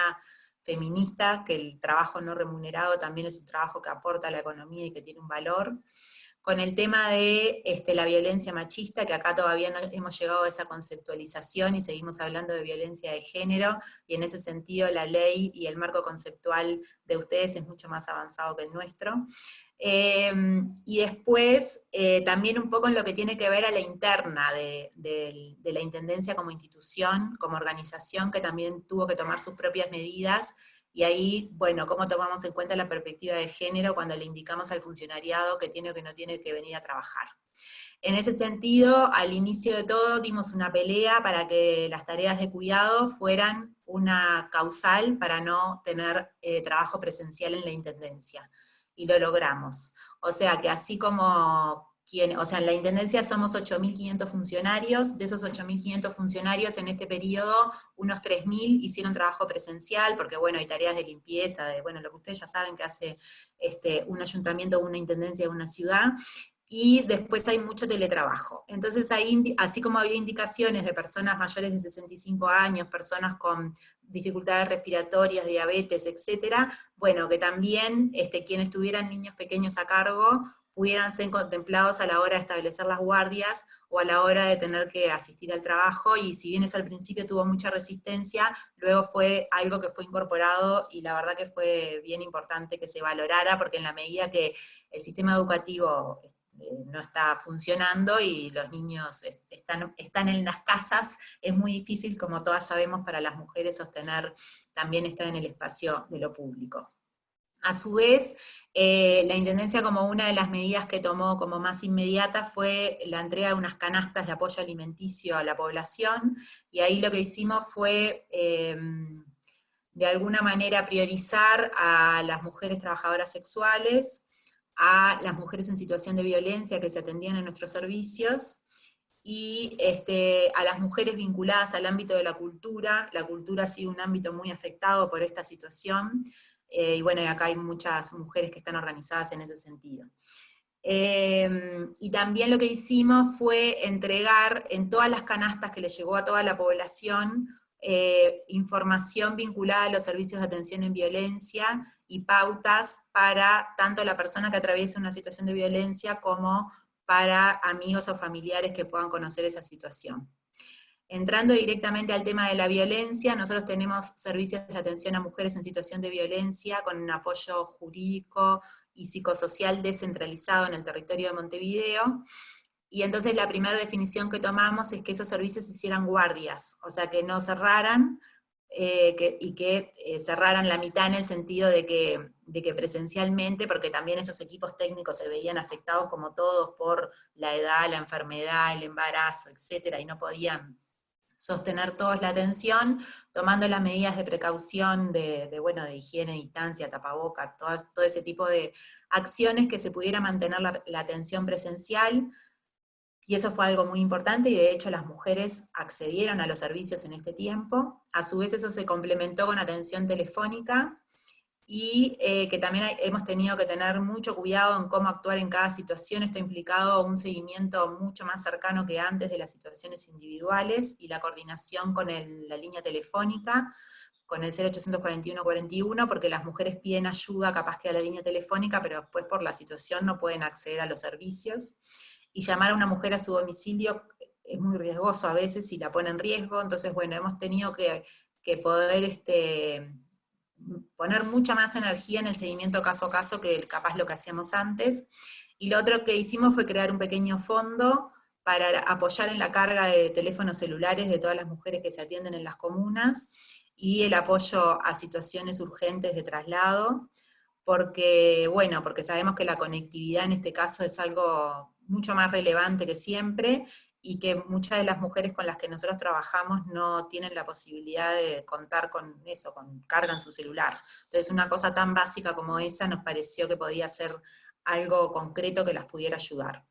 feminista, que el trabajo no remunerado también es un trabajo que aporta a la economía y que tiene un valor. Con el tema de la violencia machista, que acá todavía no hemos llegado a esa conceptualización y seguimos hablando de violencia de género, y en ese sentido la ley y el marco conceptual de ustedes es mucho más avanzado que el nuestro. Y después también un poco en lo que tiene que ver a la interna de la Intendencia como institución, como organización, que también tuvo que tomar sus propias medidas. Y ahí, bueno, cómo tomamos en cuenta la perspectiva de género cuando le indicamos al funcionariado que tiene o que no tiene que venir a trabajar. En ese sentido, al inicio de todo, dimos una pelea para que las tareas de cuidado fueran una causal para no tener trabajo presencial en la Intendencia. Y lo logramos. O sea que así como en la Intendencia somos 8.500 funcionarios, de esos 8.500 funcionarios en este periodo, unos 3.000 hicieron trabajo presencial, porque bueno, hay tareas de limpieza, bueno, lo que ustedes ya saben que hace un ayuntamiento o una intendencia de una ciudad, y después hay mucho teletrabajo. Entonces, ahí, así como había indicaciones de personas mayores de 65 años, personas con dificultades respiratorias, diabetes, etcétera, bueno, que también quienes tuvieran niños pequeños a cargo pudieran ser contemplados a la hora de establecer las guardias o a la hora de tener que asistir al trabajo, y si bien eso al principio tuvo mucha resistencia, luego fue algo que fue incorporado, y la verdad que fue bien importante que se valorara, porque en la medida que el sistema educativo no está funcionando y los niños están en las casas, es muy difícil, como todas sabemos, para las mujeres sostener también estar en el espacio de lo público. A su vez, la Intendencia, como una de las medidas que tomó como más inmediata, fue la entrega de unas canastas de apoyo alimenticio a la población, y ahí lo que hicimos fue, de alguna manera, priorizar a las mujeres trabajadoras sexuales, a las mujeres en situación de violencia que se atendían en nuestros servicios, y a las mujeres vinculadas al ámbito de la cultura. La cultura ha sido un ámbito muy afectado por esta situación, y bueno, acá hay muchas mujeres que están organizadas en ese sentido. Y también lo que hicimos fue entregar en todas las canastas que le llegó a toda la población, información vinculada a los servicios de atención en violencia, y pautas para tanto la persona que atraviesa una situación de violencia como para amigos o familiares que puedan conocer esa situación. Entrando directamente al tema de la violencia, nosotros tenemos servicios de atención a mujeres en situación de violencia con un apoyo jurídico y psicosocial descentralizado en el territorio de Montevideo, y entonces la primera definición que tomamos es que esos servicios hicieran guardias, o sea, que no cerraran, cerraran la mitad en el sentido de que presencialmente, porque también esos equipos técnicos se veían afectados como todos por la edad, la enfermedad, el embarazo, etcétera, y no podían sostener todos la atención, tomando las medidas de precaución de higiene, distancia, tapaboca, todo ese tipo de acciones que se pudiera mantener la atención presencial. Y eso fue algo muy importante, y de hecho las mujeres accedieron a los servicios en este tiempo. A su vez eso se complementó con atención telefónica, y que también hemos tenido que tener mucho cuidado en cómo actuar en cada situación. Esto ha implicado un seguimiento mucho más cercano que antes de las situaciones individuales, y la coordinación con la línea telefónica, con el 0800 41 41, porque las mujeres piden ayuda capaz que a la línea telefónica, pero después por la situación no pueden acceder a los servicios. Y llamar a una mujer a su domicilio es muy riesgoso a veces, y la pone en riesgo. Entonces, bueno, hemos tenido que poder poner mucha más energía en el seguimiento caso a caso que capaz lo que hacíamos antes. Y lo otro que hicimos fue crear un pequeño fondo para apoyar en la carga de teléfonos celulares de todas las mujeres que se atienden en las comunas, y el apoyo a situaciones urgentes de traslado, porque sabemos que la conectividad en este caso es algo mucho más relevante que siempre, y que muchas de las mujeres con las que nosotros trabajamos no tienen la posibilidad de contar con eso, con carga en su celular. Entonces una cosa tan básica como esa nos pareció que podía ser algo concreto que las pudiera ayudar.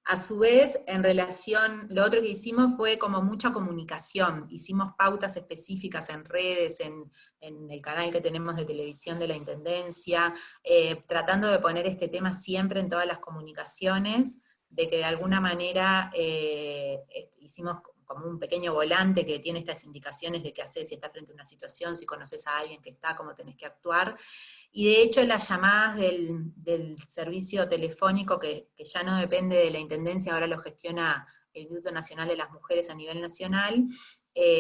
A su vez, en relación, lo otro que hicimos fue como mucha comunicación. Hicimos pautas específicas en redes, en el canal que tenemos de televisión de la Intendencia, tratando de poner este tema siempre en todas las comunicaciones, de que de alguna manera hicimos como un pequeño volante que tiene estas indicaciones de qué hacer si estás frente a una situación, si conoces a alguien que está, cómo tenés que actuar. Y de hecho las llamadas del servicio telefónico, que ya no depende de la Intendencia, ahora lo gestiona el Instituto Nacional de las Mujeres a nivel nacional,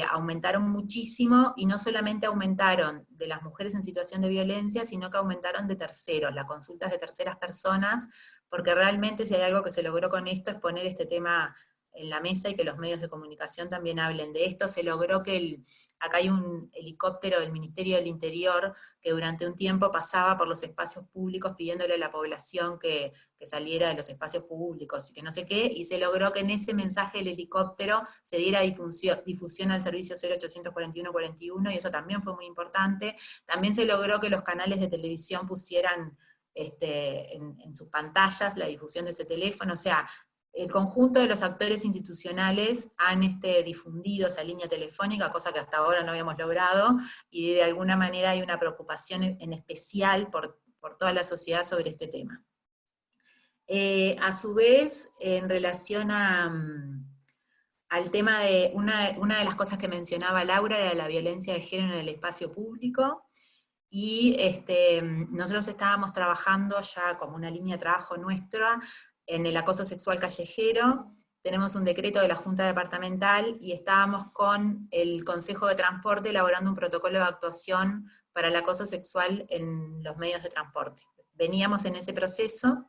aumentaron muchísimo, y no solamente aumentaron de las mujeres en situación de violencia, sino que aumentaron de terceros, las consultas de terceras personas, porque realmente si hay algo que se logró con esto es poner este tema en la mesa y que los medios de comunicación también hablen de esto. Se logró que acá hay un helicóptero del Ministerio del Interior que durante un tiempo pasaba por los espacios públicos pidiéndole a la población que saliera de los espacios públicos y que no sé qué, y se logró que en ese mensaje del helicóptero se diera difusión al servicio 0800 41 41, y eso también fue muy importante. También se logró que los canales de televisión pusieran en sus pantallas la difusión de ese teléfono. O sea, el conjunto de los actores institucionales han difundido esa línea telefónica, cosa que hasta ahora no habíamos logrado, y de alguna manera hay una preocupación en especial por toda la sociedad sobre este tema. A su vez, en relación al tema de, una de las cosas que mencionaba Laura era la violencia de género en el espacio público, y nosotros estábamos trabajando ya como una línea de trabajo nuestra en el acoso sexual callejero. Tenemos un decreto de la Junta Departamental y estábamos con el Consejo de Transporte elaborando un protocolo de actuación para el acoso sexual en los medios de transporte. Veníamos en ese proceso,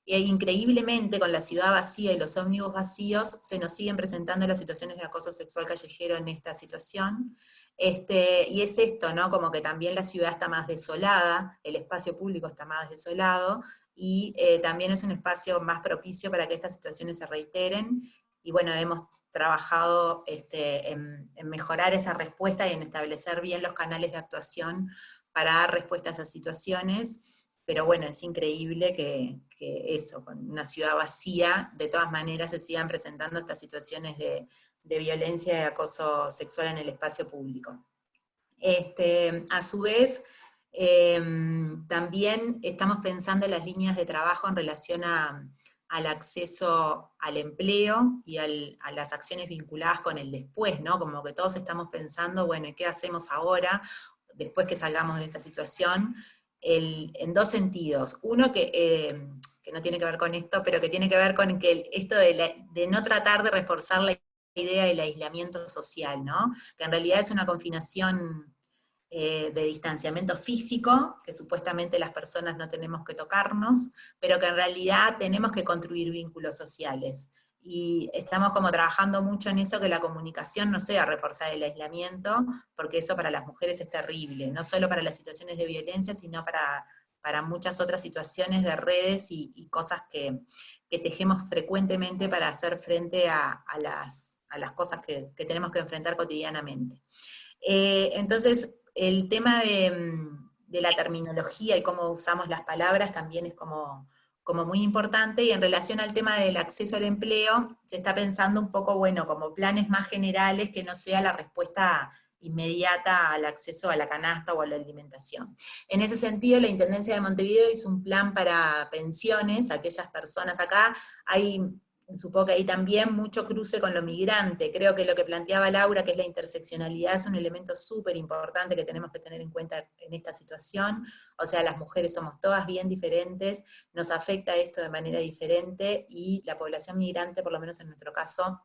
e increíblemente con la ciudad vacía y los ómnibus vacíos se nos siguen presentando las situaciones de acoso sexual callejero en esta situación. Y es esto, ¿no? Como que también la ciudad está más desolada, el espacio público está más desolado, y también es un espacio más propicio para que estas situaciones se reiteren, y bueno, hemos trabajado en mejorar esa respuesta y en establecer bien los canales de actuación para dar respuesta a esas situaciones. Pero bueno, es increíble que eso, con una ciudad vacía, de todas maneras se sigan presentando estas situaciones de violencia y de acoso sexual en el espacio público. A su vez, también estamos pensando en las líneas de trabajo en relación al acceso al empleo y a las acciones vinculadas con el después, ¿no? Como que todos estamos pensando, bueno, ¿qué hacemos ahora, después que salgamos de esta situación? En dos sentidos. Uno que no tiene que ver con esto, pero que tiene que ver con que esto de no tratar de reforzar la idea del aislamiento social, ¿no? Que en realidad es una confinación de distanciamiento físico, que supuestamente las personas no tenemos que tocarnos, pero que en realidad tenemos que construir vínculos sociales. Y estamos como trabajando mucho en eso, que la comunicación no sea reforzar el aislamiento, porque eso para las mujeres es terrible, no solo para las situaciones de violencia, sino para muchas otras situaciones de redes y cosas que tejemos frecuentemente para hacer frente a las cosas que tenemos que enfrentar cotidianamente. Entonces, el tema de la terminología y cómo usamos las palabras también es como muy importante, y en relación al tema del acceso al empleo, se está pensando un poco, bueno, como planes más generales, que no sea la respuesta inmediata al acceso a la canasta o a la alimentación. En ese sentido, la Intendencia de Montevideo hizo un plan para pensiones, aquellas personas acá, supongo que hay también mucho cruce con lo migrante. Creo que lo que planteaba Laura, que es la interseccionalidad, es un elemento súper importante que tenemos que tener en cuenta en esta situación. O sea, las mujeres somos todas bien diferentes, nos afecta esto de manera diferente, y la población migrante, por lo menos en nuestro caso,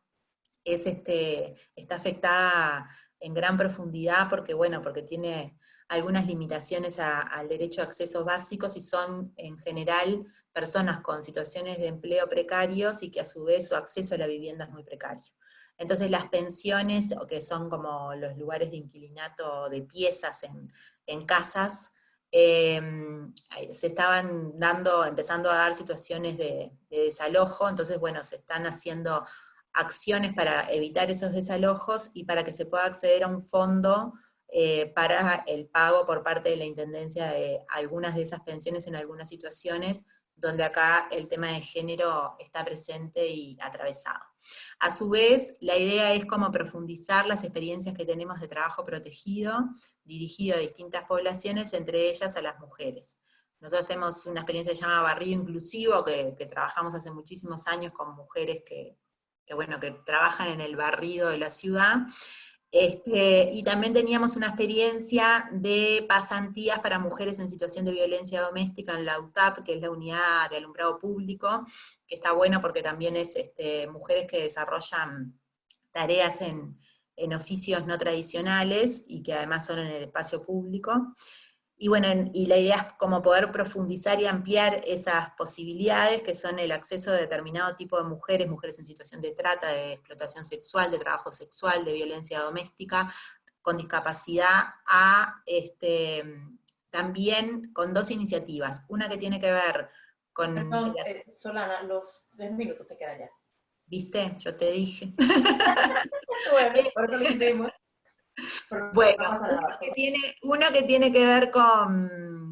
está afectada en gran profundidad porque tiene algunas limitaciones al derecho a accesos básicos, y son en general personas con situaciones de empleo precarios y que a su vez su acceso a la vivienda es muy precario. Entonces las pensiones, que son como los lugares de inquilinato de piezas en casas, se estaban empezando a dar situaciones de desalojo. Entonces bueno, se están haciendo acciones para evitar esos desalojos y para que se pueda acceder a un fondo para el pago por parte de la Intendencia de algunas de esas pensiones en algunas situaciones donde acá el tema de género está presente y atravesado. A su vez, la idea es como profundizar las experiencias que tenemos de trabajo protegido, dirigido a distintas poblaciones, entre ellas a las mujeres. Nosotros tenemos una experiencia que se llama Barrido Inclusivo, que trabajamos hace muchísimos años con mujeres que trabajan en el barrido de la ciudad. Y también teníamos una experiencia de pasantías para mujeres en situación de violencia doméstica en la UTAP, que es la unidad de alumbrado público, que está bueno porque también es mujeres que desarrollan tareas en oficios no tradicionales y que además son en el espacio público. Y bueno, y la idea es como poder profundizar y ampliar esas posibilidades, que son el acceso de determinado tipo de mujeres, mujeres en situación de trata, de explotación sexual, de trabajo sexual, de violencia doméstica, con discapacidad, también con dos iniciativas. Una que tiene que ver con... Perdón, Solana, los 3 minutos te quedan ya. ¿Viste? Yo te dije. Bueno, por eso lo hicimos. Bueno, No pasa nada. una que tiene que ver con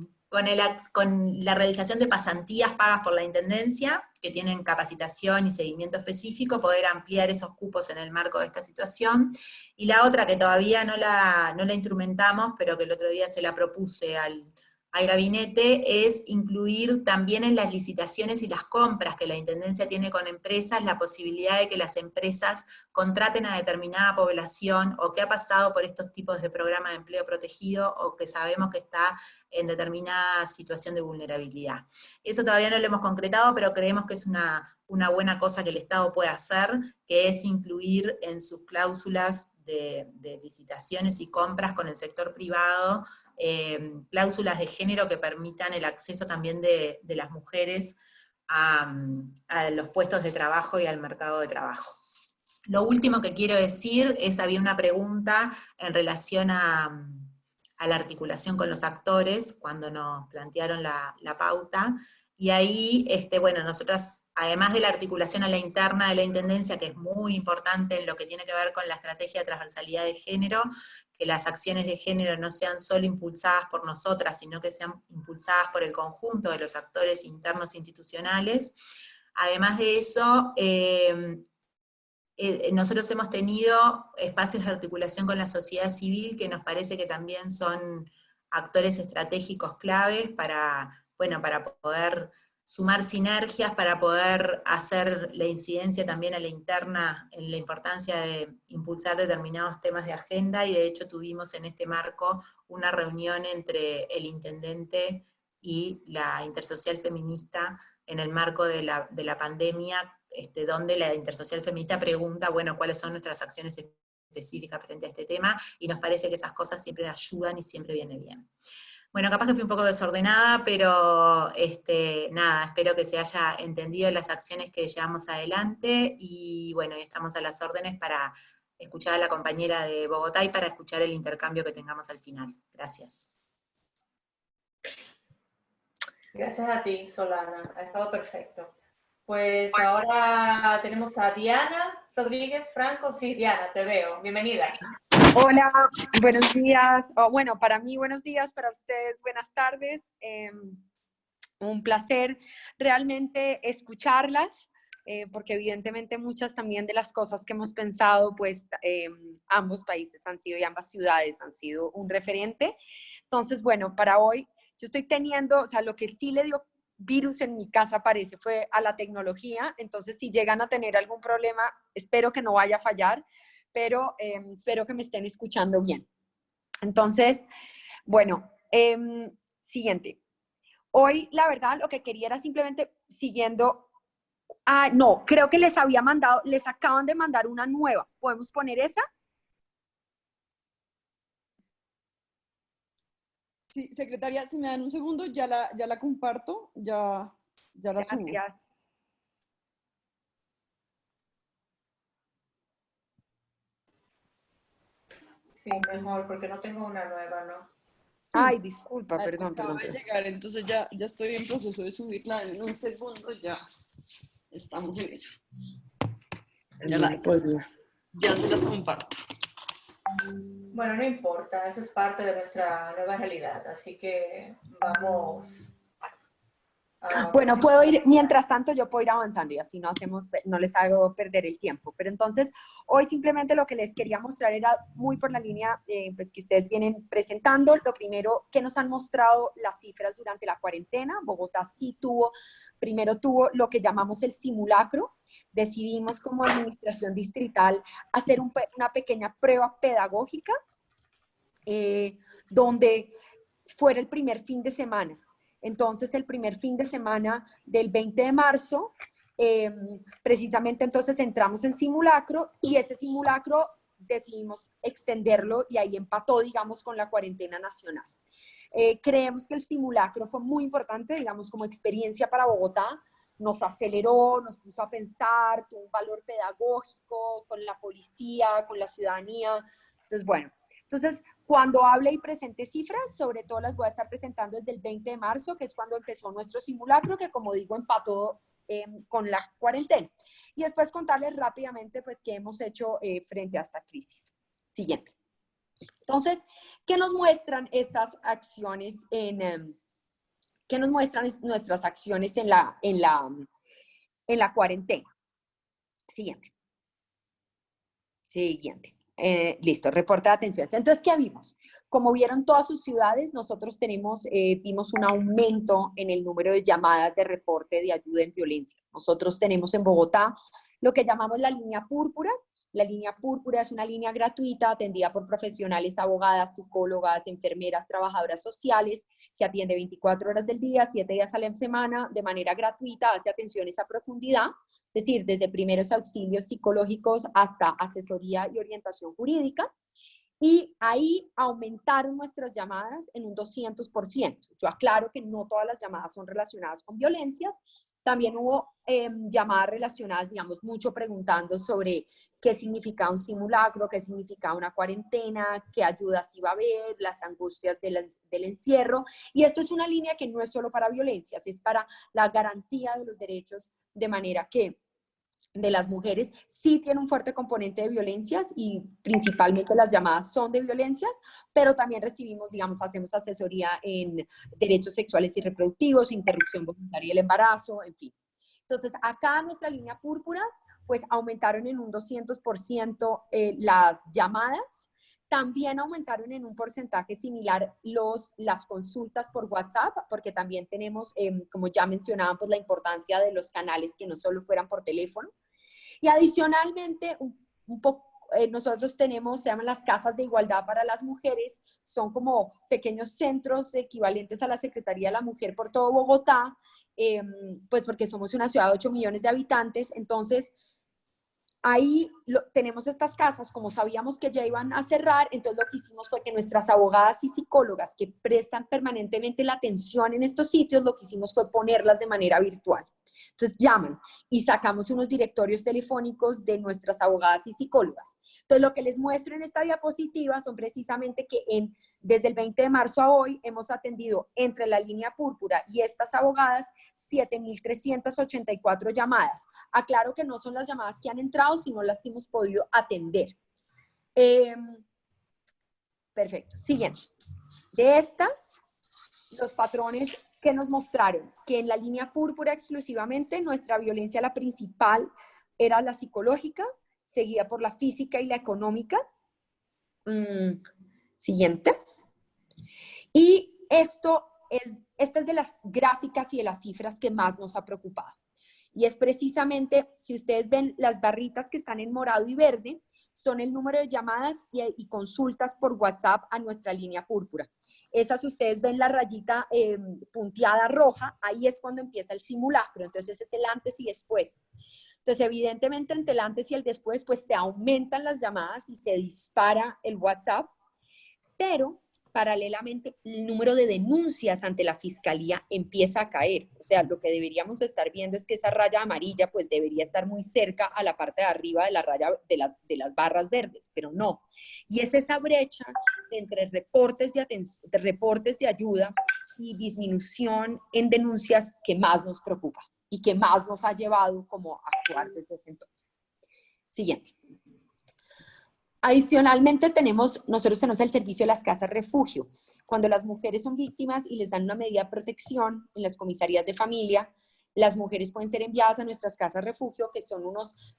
la realización de pasantías pagas por la Intendencia, que tienen capacitación y seguimiento específico, poder ampliar esos cupos en el marco de esta situación. Y la otra que todavía no la instrumentamos, pero que el otro día se la propuse al gabinete, es incluir también en las licitaciones y las compras que la Intendencia tiene con empresas, la posibilidad de que las empresas contraten a determinada población, o que ha pasado por estos tipos de programa de empleo protegido, o que sabemos que está en determinada situación de vulnerabilidad. Eso todavía no lo hemos concretado, pero creemos que es una buena cosa que el Estado puede hacer, que es incluir en sus cláusulas de licitaciones y compras con el sector privado, cláusulas de género que permitan el acceso también de las mujeres a los puestos de trabajo y al mercado de trabajo. Lo último que quiero decir es, había una pregunta en relación a la articulación con los actores, cuando nos plantearon la pauta, y ahí, bueno, nosotras, además de la articulación a la interna de la Intendencia, que es muy importante en lo que tiene que ver con la estrategia de transversalidad de género, que las acciones de género no sean solo impulsadas por nosotras, sino que sean impulsadas por el conjunto de los actores internos institucionales. Además de eso, nosotros hemos tenido espacios de articulación con la sociedad civil, que nos parece que también son actores estratégicos claves para poder sumar sinergias, para poder hacer la incidencia también a la interna en la importancia de impulsar determinados temas de agenda, y de hecho tuvimos en este marco una reunión entre el intendente y la intersocial feminista en el marco de la pandemia, donde la intersocial feminista pregunta, bueno, cuáles son nuestras acciones específicas frente a este tema, y nos parece que esas cosas siempre ayudan y siempre viene bien. Bueno, capaz que fui un poco desordenada, pero nada, espero que se haya entendido las acciones que llevamos adelante, y bueno, estamos a las órdenes para escuchar a la compañera de Bogotá y para escuchar el intercambio que tengamos al final. Gracias. Gracias a ti, Solana, ha estado perfecto. Pues ahora tenemos a Diana Rodríguez Franco. Sí, Diana, te veo. Bienvenida. Hola, buenos días. Bueno, para mí buenos días, para ustedes buenas tardes. Un placer realmente escucharlas, porque evidentemente muchas también de las cosas que hemos pensado, pues ambos países han sido y ambas ciudades han sido un referente. Entonces, bueno, para hoy yo estoy teniendo, o sea, lo que sí le dio virus en mi casa parece fue a la tecnología. Entonces, si llegan a tener algún problema, espero que no vaya a fallar, pero espero que me estén escuchando bien. Entonces, bueno, siguiente. Hoy, la verdad, lo que quería era simplemente siguiendo... no, creo que les había mandado, les acaban de mandar una nueva. ¿Podemos poner esa? Sí, secretaria, si me dan un segundo, ya la comparto, ya la subo. Gracias. Sí, mejor, porque no tengo una nueva, ¿no? Sí. Ay, disculpa, perdón. Acaba de llegar, entonces ya estoy en proceso de subirla en un segundo, ya estamos en eso. Ya se las comparto. Bueno, no importa, eso es parte de nuestra nueva realidad, así que vamos. Bueno, puedo ir, mientras tanto yo puedo ir avanzando y así no les hago perder el tiempo. Pero entonces, hoy simplemente lo que les quería mostrar era muy por la línea pues que ustedes vienen presentando. Lo primero que nos han mostrado las cifras durante la cuarentena. Bogotá sí primero tuvo lo que llamamos el simulacro. Decidimos como administración distrital hacer una pequeña prueba pedagógica donde fuera el primer fin de semana. Entonces, el primer fin de semana del 20 de marzo, precisamente entonces entramos en simulacro, y ese simulacro decidimos extenderlo y ahí empató, digamos, con la cuarentena nacional. Creemos que el simulacro fue muy importante, digamos, como experiencia para Bogotá. Nos aceleró, nos puso a pensar, tuvo un valor pedagógico con la policía, con la ciudadanía. Entonces, bueno, cuando hable y presente cifras, sobre todo las voy a estar presentando desde el 20 de marzo, que es cuando empezó nuestro simulacro, que como digo, empató con la cuarentena. Y después contarles rápidamente, pues, qué hemos hecho frente a esta crisis. Siguiente. Entonces, ¿qué nos muestran estas acciones ¿qué nos muestran nuestras acciones en la cuarentena? Siguiente. Siguiente. Listo, reporte de atención. Entonces, ¿qué vimos? Como vieron todas sus ciudades, nosotros vimos un aumento en el número de llamadas de reporte de ayuda en violencia. Nosotros tenemos en Bogotá lo que llamamos la línea púrpura. La línea púrpura es una línea gratuita atendida por profesionales, abogadas, psicólogas, enfermeras, trabajadoras sociales, que atiende 24 horas del día, 7 días a la semana, de manera gratuita, hace atenciones a profundidad, es decir, desde primeros auxilios psicológicos hasta asesoría y orientación jurídica. Y ahí aumentaron nuestras llamadas en un 200%. Yo aclaro que no todas las llamadas son relacionadas con violencias. También hubo llamadas relacionadas, digamos, mucho preguntando sobre qué significa un simulacro, qué significa una cuarentena, qué ayudas iba a haber, las angustias del encierro. Y esto es una línea que no es solo para violencias, es para la garantía de los derechos, de manera que de las mujeres sí tiene un fuerte componente de violencias y principalmente las llamadas son de violencias, pero también recibimos, digamos, hacemos asesoría en derechos sexuales y reproductivos, interrupción voluntaria del embarazo, en fin. Entonces, acá nuestra línea púrpura, pues aumentaron en un 200% las llamadas. También aumentaron en un porcentaje similar las consultas por WhatsApp, porque también tenemos, como ya mencionaban, pues la importancia de los canales que no solo fueran por teléfono. Y adicionalmente, nosotros tenemos, se llaman las casas de igualdad para las mujeres, son como pequeños centros equivalentes a la Secretaría de la Mujer por todo Bogotá, pues porque somos una ciudad de 8 millones de habitantes, entonces ahí tenemos estas casas, como sabíamos que ya iban a cerrar, entonces lo que hicimos fue que nuestras abogadas y psicólogas que prestan permanentemente la atención en estos sitios, lo que hicimos fue ponerlas de manera virtual. Entonces llaman y sacamos unos directorios telefónicos de nuestras abogadas y psicólogas. Entonces lo que les muestro en esta diapositiva son precisamente que desde el 20 de marzo a hoy hemos atendido entre la línea púrpura y estas abogadas 7.384 llamadas. Aclaro que no son las llamadas que han entrado, sino las que hemos podido atender. Perfecto. Siguiente. De estas, los patrones que nos mostraron que en la línea púrpura exclusivamente nuestra violencia, la principal, era la psicológica, seguida por la física y la económica. Siguiente. Y esta es de las gráficas y de las cifras que más nos ha preocupado. Y es precisamente, si ustedes ven las barritas que están en morado y verde, son el número de llamadas y consultas por WhatsApp a nuestra línea púrpura. Esas, ustedes ven la rayita punteada roja, ahí es cuando empieza el simulacro. Entonces, ese es el antes y después. Entonces, evidentemente, entre el antes y el después, pues se aumentan las llamadas y se dispara el WhatsApp, pero paralelamente el número de denuncias ante la fiscalía empieza a caer. O sea, lo que deberíamos estar viendo es que esa raya amarilla pues debería estar muy cerca a la parte de arriba de la raya de las barras verdes, pero no. Y es esa brecha entre reportes de ayuda y disminución en denuncias que más nos preocupa y que más nos ha llevado como a actuar desde ese entonces. Siguiente. Adicionalmente, nosotros tenemos el servicio de las casas refugio. Cuando las mujeres son víctimas y les dan una medida de protección en las comisarías de familia, las mujeres pueden ser enviadas a nuestras casas refugio, que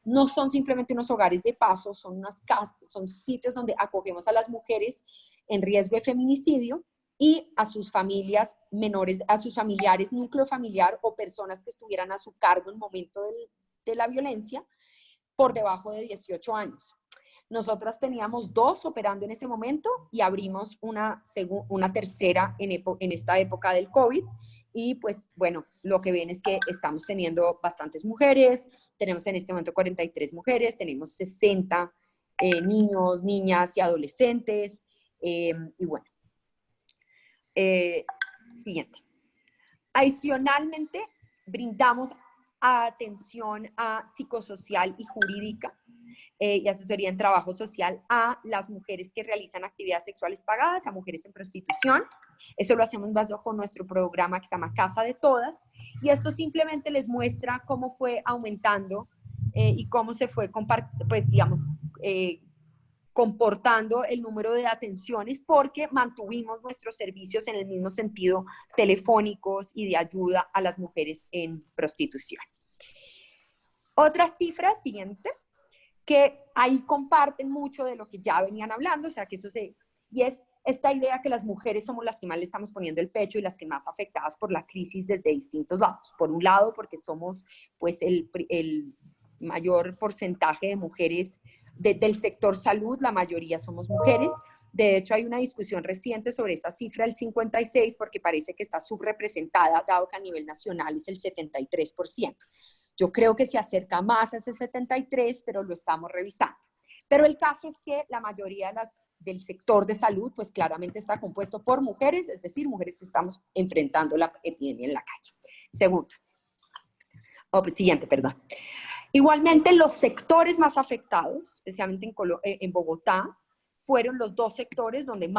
no son simplemente unos hogares de paso, son sitios donde acogemos a las mujeres en riesgo de feminicidio y a sus familias menores, a sus familiares, núcleo familiar o personas que estuvieran a su cargo en el momento de la violencia por debajo de 18 años. Nosotras teníamos 2 operando en ese momento y abrimos una tercera en esta época del COVID. Y pues bueno, lo que ven es que estamos teniendo bastantes mujeres, tenemos en este momento 43 mujeres, tenemos 60 niños, niñas y adolescentes, y bueno. Siguiente. Adicionalmente, brindamos atención psicosocial y jurídica y asesoría en trabajo social a las mujeres que realizan actividades sexuales pagadas, a mujeres en prostitución. Eso lo hacemos bajo nuestro programa que se llama Casa de Todas, y esto simplemente les muestra cómo fue aumentando y cómo se fue, pues, digamos, comportando el número de atenciones, porque mantuvimos nuestros servicios en el mismo sentido, telefónicos y de ayuda a las mujeres en prostitución. Otra cifra siguiente, que ahí comparten mucho de lo que ya venían hablando, o sea que eso y es esta idea que las mujeres somos las que más le estamos poniendo el pecho y las que más afectadas por la crisis desde distintos lados. Por un lado, porque somos pues el mayor porcentaje de mujeres del sector salud, la mayoría somos mujeres. De hecho, hay una discusión reciente sobre esa cifra, el 56, porque parece que está subrepresentada, dado que a nivel nacional es el 73%. Yo creo que se acerca más a ese 73, pero lo estamos revisando. Pero el caso es que la mayoría del sector de salud, pues claramente está compuesto por mujeres, es decir, mujeres que estamos enfrentando la epidemia en la calle. Segundo. Siguiente, perdón. Igualmente, los sectores más afectados, especialmente en Bogotá, fueron los dos sectores donde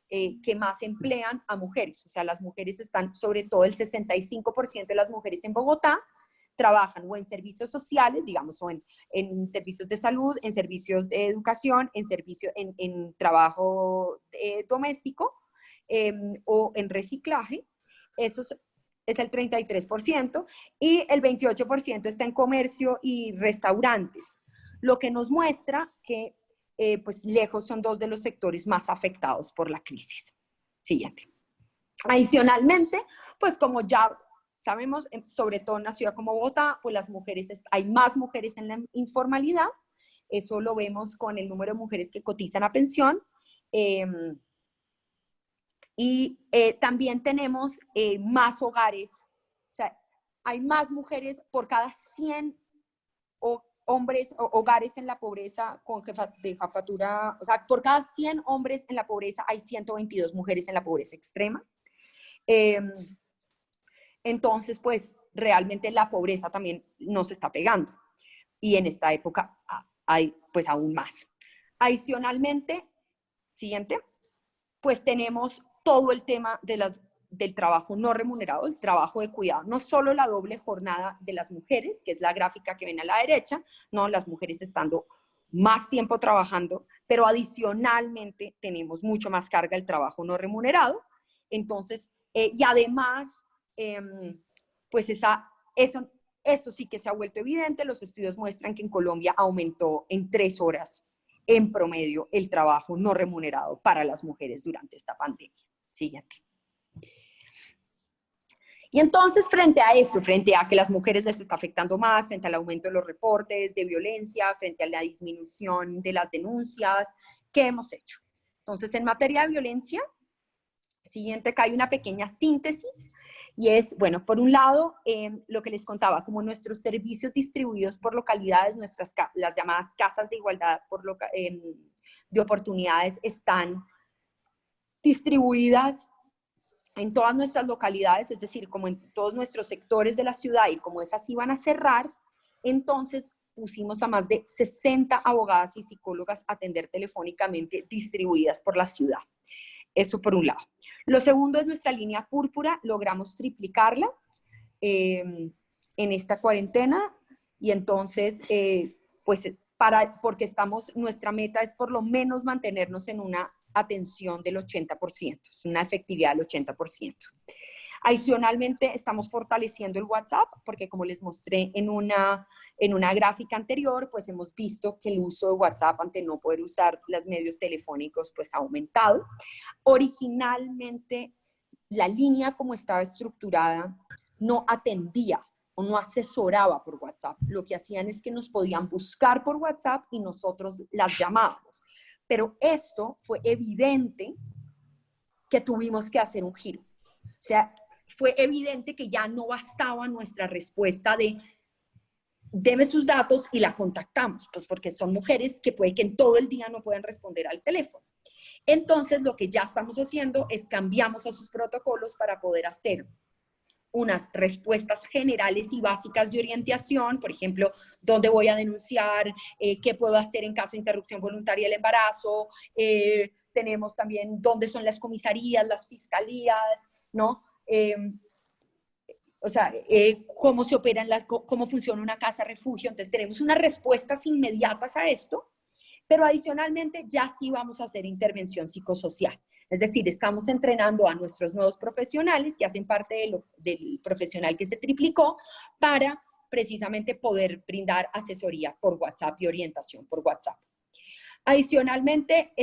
que más emplean a mujeres. O sea, las mujeres están, sobre todo el 65% de las mujeres en Bogotá, trabajan o en servicios sociales, digamos, o en servicios de salud, en servicios de educación, en trabajo doméstico o en reciclaje. Eso es el 33%, y el 28% está en comercio y restaurantes, lo que nos muestra que pues lejos son dos de los sectores más afectados por la crisis. Siguiente. Adicionalmente, pues como ya sabemos, sobre todo en una ciudad como Bogotá, pues hay más mujeres en la informalidad. Eso lo vemos con el número de mujeres que cotizan a pensión. También tenemos más hogares, o sea, hay más mujeres por cada 100 hogares en la pobreza de jefatura, o sea, por cada 100 hombres en la pobreza hay 122 mujeres en la pobreza extrema. Entonces, pues, realmente la pobreza también nos está pegando. Y en esta época hay, pues, aún más. Adicionalmente, siguiente, pues tenemos todo el tema del trabajo no remunerado, el trabajo de cuidado. No solo la doble jornada de las mujeres, que es la gráfica que ven a la derecha, no, las mujeres estando más tiempo trabajando, pero adicionalmente tenemos mucho más carga el trabajo no remunerado. Entonces, y además, pues eso sí que se ha vuelto evidente. Los estudios muestran que en Colombia aumentó en 3 horas en promedio el trabajo no remunerado para las mujeres durante esta pandemia. Siguiente. Y entonces, frente a esto, frente a que las mujeres les está afectando más, frente al aumento de los reportes de violencia, frente a la disminución de las denuncias, ¿qué hemos hecho? Entonces, en materia de violencia, siguiente, acá hay una pequeña síntesis, y es, bueno, por un lado, lo que les contaba, como nuestros servicios distribuidos por localidades, las llamadas casas de igualdad de oportunidades están distribuidas en todas nuestras localidades, es decir, como en todos nuestros sectores de la ciudad, y como esas iban a cerrar, entonces pusimos a más de 60 abogadas y psicólogas a atender telefónicamente distribuidas por la ciudad. Eso por un lado. Lo segundo es nuestra línea púrpura, logramos triplicarla en esta cuarentena, y entonces, pues, porque nuestra meta es por lo menos mantenernos en una atención del 80%, es una efectividad del 80%. Adicionalmente, estamos fortaleciendo el WhatsApp, porque como les mostré en una gráfica anterior, pues hemos visto que el uso de WhatsApp, ante no poder usar los medios telefónicos, pues ha aumentado. Originalmente, la línea como estaba estructurada no atendía o no asesoraba por WhatsApp. Lo que hacían es que nos podían buscar por WhatsApp y nosotros las llamábamos. Pero esto fue evidente que tuvimos que hacer un giro. O sea, fue evidente que ya no bastaba nuestra respuesta de deme sus datos y la contactamos, pues porque son mujeres que puede que en todo el día no puedan responder al teléfono. Entonces, lo que ya estamos haciendo es cambiamos a sus protocolos para poder hacer unas respuestas generales y básicas de orientación, por ejemplo, dónde voy a denunciar, qué puedo hacer en caso de interrupción voluntaria del embarazo, tenemos también dónde son las comisarías, las fiscalías, ¿no? O sea, cómo se operan cómo funciona una casa refugio. Entonces tenemos unas respuestas inmediatas a esto, pero adicionalmente ya sí vamos a hacer intervención psicosocial. Es decir, estamos entrenando a nuestros nuevos profesionales que hacen parte del profesional que se triplicó para precisamente poder brindar asesoría por WhatsApp y orientación por WhatsApp. Adicionalmente,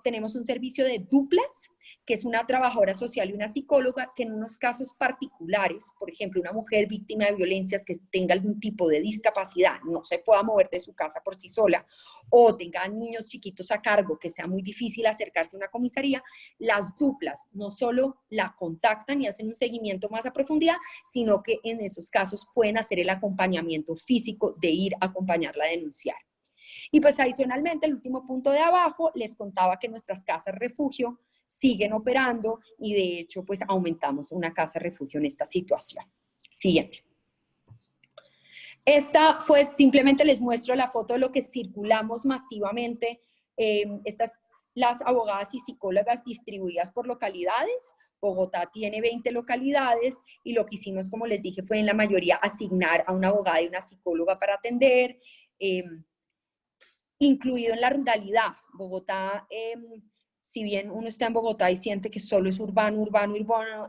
tenemos un servicio de duplas, que es una trabajadora social y una psicóloga que en unos casos particulares, por ejemplo, una mujer víctima de violencias que tenga algún tipo de discapacidad, no se pueda mover de su casa por sí sola, o tenga niños chiquitos a cargo, que sea muy difícil acercarse a una comisaría, las duplas no solo la contactan y hacen un seguimiento más a profundidad, sino que en esos casos pueden hacer el acompañamiento físico de ir a acompañarla a denunciar. Y pues adicionalmente, el último punto de abajo, les contaba que nuestras casas refugio siguen operando y de hecho pues aumentamos una casa refugio en esta situación. Siguiente. Esta fue, simplemente les muestro la foto de lo que circulamos masivamente. Estas las abogadas y psicólogas distribuidas por localidades. Bogotá tiene 20 localidades y lo que hicimos, como les dije, fue en la mayoría asignar a una abogada y una psicóloga para atender, incluido en la ruralidad. Bogotá, si bien uno está en Bogotá y siente que solo es urbano,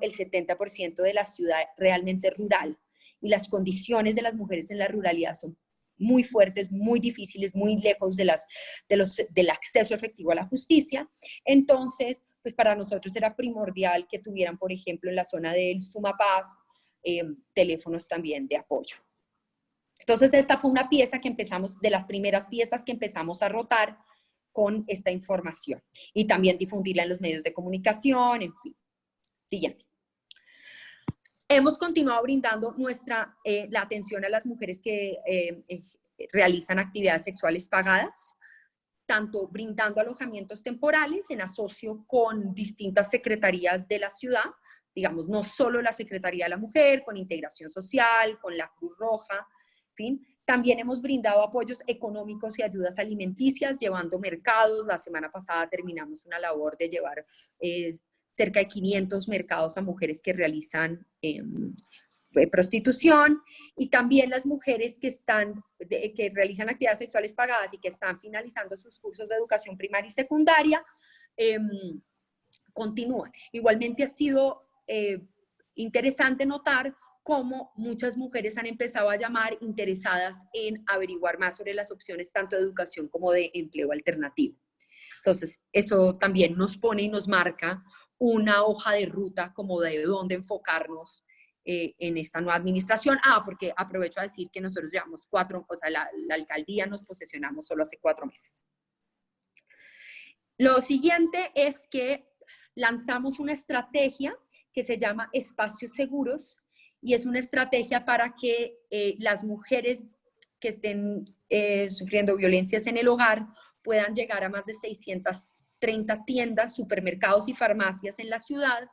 el 70% de la ciudad realmente es rural. Y las condiciones de las mujeres en la ruralidad son muy fuertes, muy difíciles, muy lejos del acceso efectivo a la justicia. Entonces, pues para nosotros era primordial que tuvieran, por ejemplo, en la zona del Sumapaz, teléfonos también de apoyo. Entonces, esta fue una pieza que empezamos, de las primeras piezas que empezamos a rotar con esta información. Y también difundirla en los medios de comunicación, en fin. Siguiente. Hemos continuado brindando la atención a las mujeres que realizan actividades sexuales pagadas, tanto brindando alojamientos temporales en asocio con distintas secretarías de la ciudad, digamos, no solo la Secretaría de la Mujer, con Integración Social, con la Cruz Roja, en fin. También hemos brindado apoyos económicos y ayudas alimenticias, llevando mercados. La semana pasada terminamos una labor de llevar cerca de 500 mercados a mujeres que realizan prostitución, y también las mujeres que realizan actividades sexuales pagadas y que están finalizando sus cursos de educación primaria y secundaria, continúan. Igualmente ha sido interesante notar cómo muchas mujeres han empezado a llamar interesadas en averiguar más sobre las opciones tanto de educación como de empleo alternativo. Entonces, eso también nos pone y nos marca una hoja de ruta como de dónde enfocarnos en esta nueva administración. Porque aprovecho a decir que nosotros llevamos la alcaldía nos posesionamos solo hace 4 meses. Lo siguiente es que lanzamos una estrategia que se llama Espacios Seguros, y es una estrategia para que las mujeres que estén sufriendo violencias en el hogar puedan llegar a más de 630 tiendas, supermercados y farmacias en la ciudad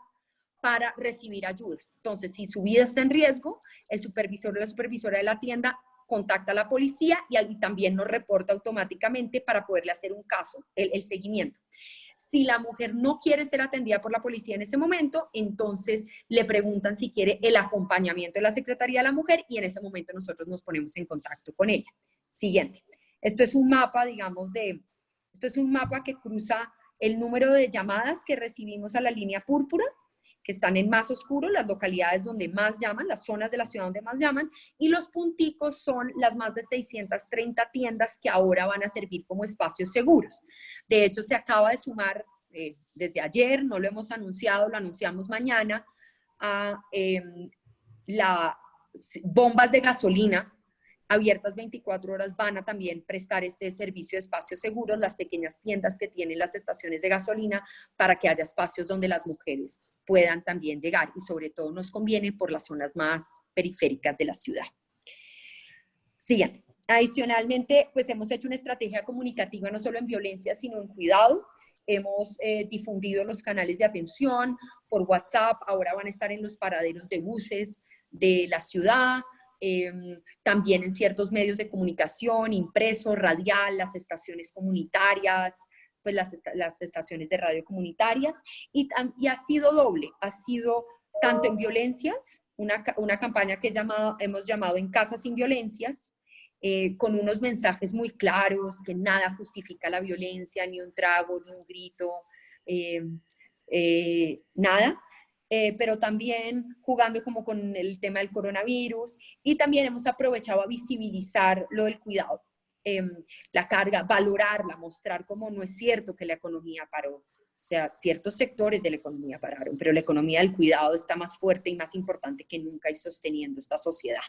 para recibir ayuda. Entonces, si su vida está en riesgo, el supervisor o la supervisora de la tienda contacta a la policía y ahí también nos reporta automáticamente para poderle hacer un caso, el seguimiento. Si la mujer no quiere ser atendida por la policía en ese momento, entonces le preguntan si quiere el acompañamiento de la Secretaría de la Mujer y en ese momento nosotros nos ponemos en contacto con ella. Siguiente. Esto es un mapa, digamos, esto es un mapa que cruza el número de llamadas que recibimos a la línea púrpura, que están en más oscuro, las localidades donde más llaman, las zonas de la ciudad donde más llaman, y los punticos son las más de 630 tiendas que ahora van a servir como espacios seguros. De hecho, se acaba de sumar desde ayer, no lo hemos anunciado, lo anunciamos mañana, a las bombas de gasolina abiertas 24 horas van a también prestar este servicio de espacios seguros, las pequeñas tiendas que tienen las estaciones de gasolina, para que haya espacios donde las mujeres puedan también llegar, y sobre todo nos conviene por las zonas más periféricas de la ciudad. Siguiente. Adicionalmente, pues hemos hecho una estrategia comunicativa no solo en violencia, sino en cuidado. hemos difundido los canales de atención por WhatsApp, ahora van a estar en los paraderos de buses de la ciudad, también en ciertos medios de comunicación, impreso, radial, las estaciones comunitarias, pues las estaciones de radio comunitarias, y ha sido doble, ha sido tanto en violencias, una campaña que hemos llamado En Casa Sin Violencias, con unos mensajes muy claros, que nada justifica la violencia, ni un trago, ni un grito, nada, pero también jugando como con el tema del coronavirus, y también hemos aprovechado a visibilizar lo del cuidado, la carga, valorarla, mostrar cómo no es cierto que la economía paró. O sea, ciertos sectores de la economía pararon, pero la economía del cuidado está más fuerte y más importante que nunca y sosteniendo esta sociedad.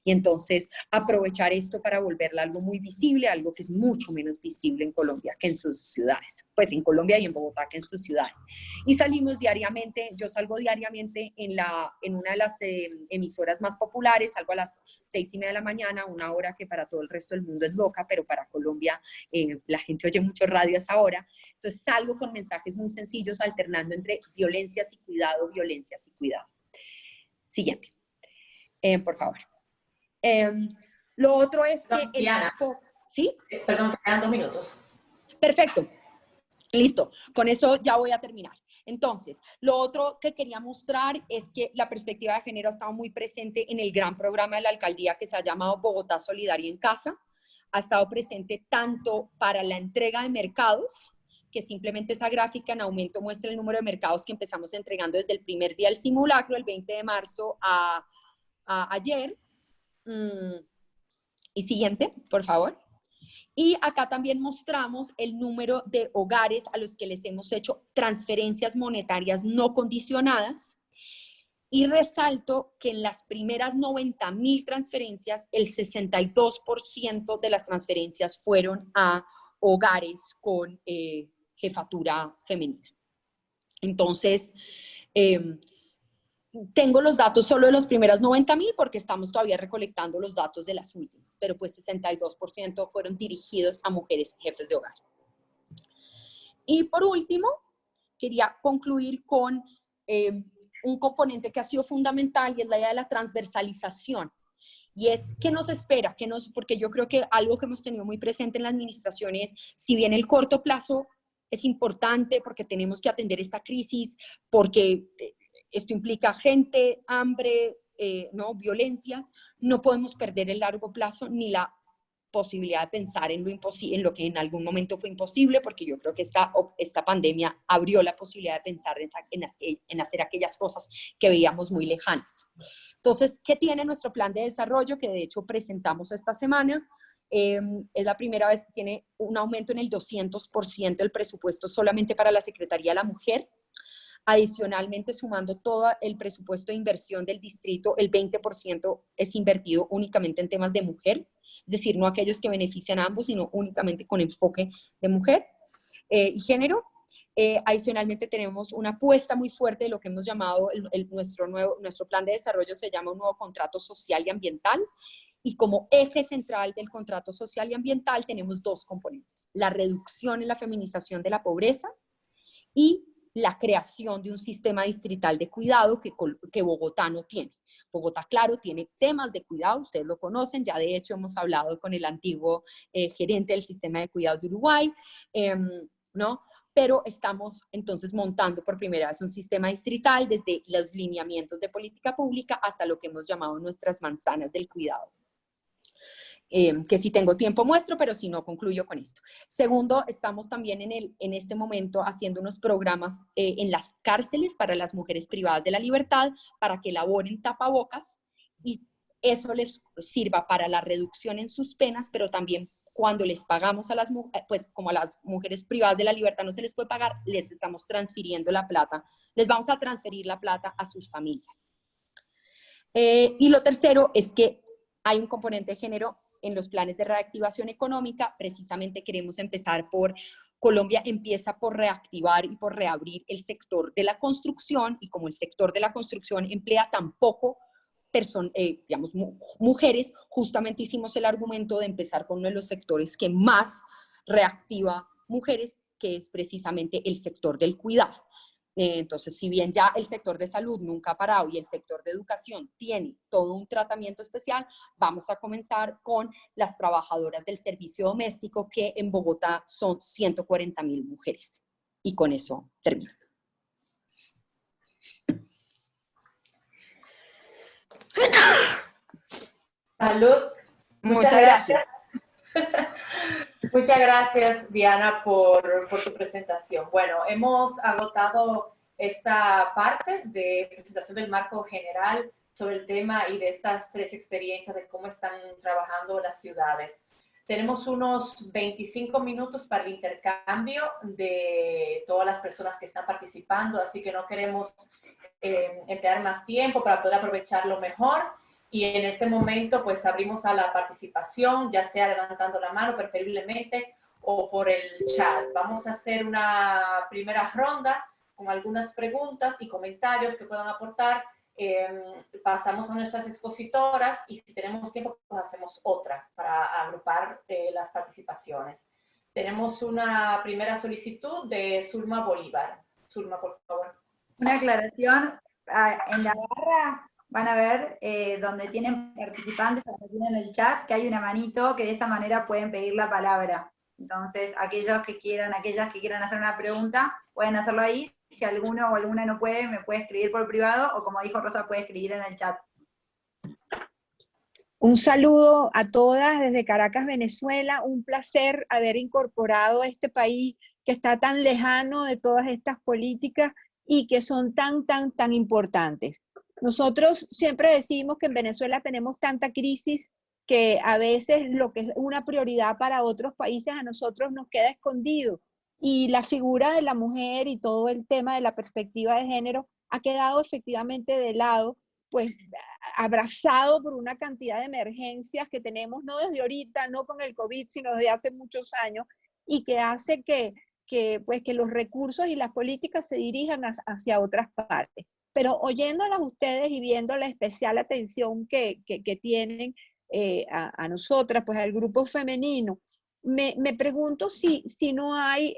Y entonces, aprovechar esto para volverla algo muy visible, algo que es mucho menos visible en Colombia que en sus ciudades. Pues en Colombia y en Bogotá que en sus ciudades. Y salimos diariamente, yo salgo diariamente en una de las emisoras más populares, salgo a las 6:30 de la mañana, una hora que para todo el resto del mundo es loca, pero para Colombia la gente oye mucho radio a esa hora. Entonces salgo con mensajes muy sencillos, alternando entre violencias y cuidado, violencias y cuidado. Siguiente, por favor. Lo otro es que... Diana, ¿sí? Perdón, te quedan 2 minutos. Perfecto. Listo. Con eso ya voy a terminar. Entonces, lo otro que quería mostrar es que la perspectiva de género ha estado muy presente en el gran programa de la alcaldía que se ha llamado Bogotá Solidaria en Casa. Ha estado presente tanto para la entrega de mercados, que simplemente esa gráfica en aumento muestra el número de mercados que empezamos entregando desde el primer día del simulacro, el 20 de marzo a ayer. Y siguiente, por favor. Y acá también mostramos el número de hogares a los que les hemos hecho transferencias monetarias no condicionadas. Y resalto que en las primeras 90.000 transferencias, el 62% de las transferencias fueron a hogares con jefatura femenina. Entonces, tengo los datos solo de las primeras 90.000 porque estamos todavía recolectando los datos de las últimas, pero pues 62% fueron dirigidos a mujeres jefes de hogar. Y por último, quería concluir con un componente que ha sido fundamental y es la idea de la transversalización. Y es, ¿qué nos espera? Porque yo creo que algo que hemos tenido muy presente en la administración es, si bien el corto plazo es importante porque tenemos que atender esta crisis, porque esto implica gente, hambre, ¿no? Violencias, no podemos perder el largo plazo ni la posibilidad de pensar en en lo que en algún momento fue imposible, porque yo creo que esta pandemia abrió la posibilidad de pensar en hacer aquellas cosas que veíamos muy lejanas. Entonces, ¿qué tiene nuestro plan de desarrollo? Que de hecho presentamos esta semana. Es la primera vez que tiene un aumento en el 200% del presupuesto solamente para la Secretaría de la Mujer. Adicionalmente, sumando todo el presupuesto de inversión del distrito, el 20% es invertido únicamente en temas de mujer, es decir, no aquellos que benefician a ambos, sino únicamente con enfoque de mujer y género. Adicionalmente, tenemos una apuesta muy fuerte de lo que hemos llamado nuestro plan de desarrollo se llama un nuevo contrato social y ambiental. Y como eje central del contrato social y ambiental tenemos 2 componentes: la reducción en la feminización de la pobreza y la creación de un sistema distrital de cuidado que Bogotá no tiene. Bogotá, claro, tiene temas de cuidado, ustedes lo conocen, ya de hecho hemos hablado con el antiguo gerente del sistema de cuidados de Uruguay, ¿no? Pero estamos entonces montando por primera vez un sistema distrital desde los lineamientos de política pública hasta lo que hemos llamado nuestras manzanas del cuidado. Que si tengo tiempo muestro, pero si no, concluyo con esto. Segundo, estamos también en este momento haciendo unos programas en las cárceles para las mujeres privadas de la libertad, para que elaboren tapabocas y eso les sirva para la reducción en sus penas, pero también cuando les pagamos a las mujeres, pues como a las mujeres privadas de la libertad no se les puede pagar, les estamos transfiriendo la plata, les vamos a transferir la plata a sus familias. Y lo tercero es que hay un componente de género en los planes de reactivación económica. Precisamente queremos empezar por Colombia empieza por reactivar y por reabrir el sector de la construcción, y como el sector de la construcción emplea tan poco digamos, mujeres, justamente hicimos el argumento de empezar con uno de los sectores que más reactiva mujeres, que es precisamente el sector del cuidado. Entonces, si bien ya el sector de salud nunca ha parado y el sector de educación tiene todo un tratamiento especial, vamos a comenzar con las trabajadoras del servicio doméstico, que en Bogotá son 140.000 mujeres. Y con eso termino. Salud. Muchas gracias. Muchas gracias, Diana, por tu presentación. Bueno, hemos agotado esta parte de presentación del marco general sobre el tema y de estas 3 experiencias de cómo están trabajando las ciudades. Tenemos unos 25 minutos para el intercambio de todas las personas que están participando, así que no queremos emplear más tiempo para poder aprovecharlo mejor. Y en este momento, pues abrimos a la participación, ya sea levantando la mano preferiblemente o por el chat. Vamos a hacer una primera ronda con algunas preguntas y comentarios que puedan aportar. Pasamos a nuestras expositoras y si tenemos tiempo, pues hacemos otra para agrupar las participaciones. Tenemos una primera solicitud de Zulma Bolívar. Zulma, por favor. Una aclaración, en la barra van a ver donde tienen participantes, donde tienen el chat, que hay una manito que de esa manera pueden pedir la palabra. Entonces, aquellas que quieran hacer una pregunta, pueden hacerlo ahí. Si alguno o alguna no puede, me puede escribir por privado, o como dijo Rosa, puede escribir en el chat. Un saludo a todas desde Caracas, Venezuela. Un placer haber incorporado a este país que está tan lejano de todas estas políticas y que son tan importantes. Nosotros siempre decimos que en Venezuela tenemos tanta crisis que a veces lo que es una prioridad para otros países a nosotros nos queda escondido. Y la figura de la mujer y todo el tema de la perspectiva de género ha quedado efectivamente de lado, pues abrazado por una cantidad de emergencias que tenemos, no desde ahorita, no con el COVID, sino desde hace muchos años, y que hace que los recursos y las políticas se dirijan hacia otras partes. Pero oyéndolas ustedes y viendo la especial atención que tienen a nosotras, pues al grupo femenino, me pregunto si no hay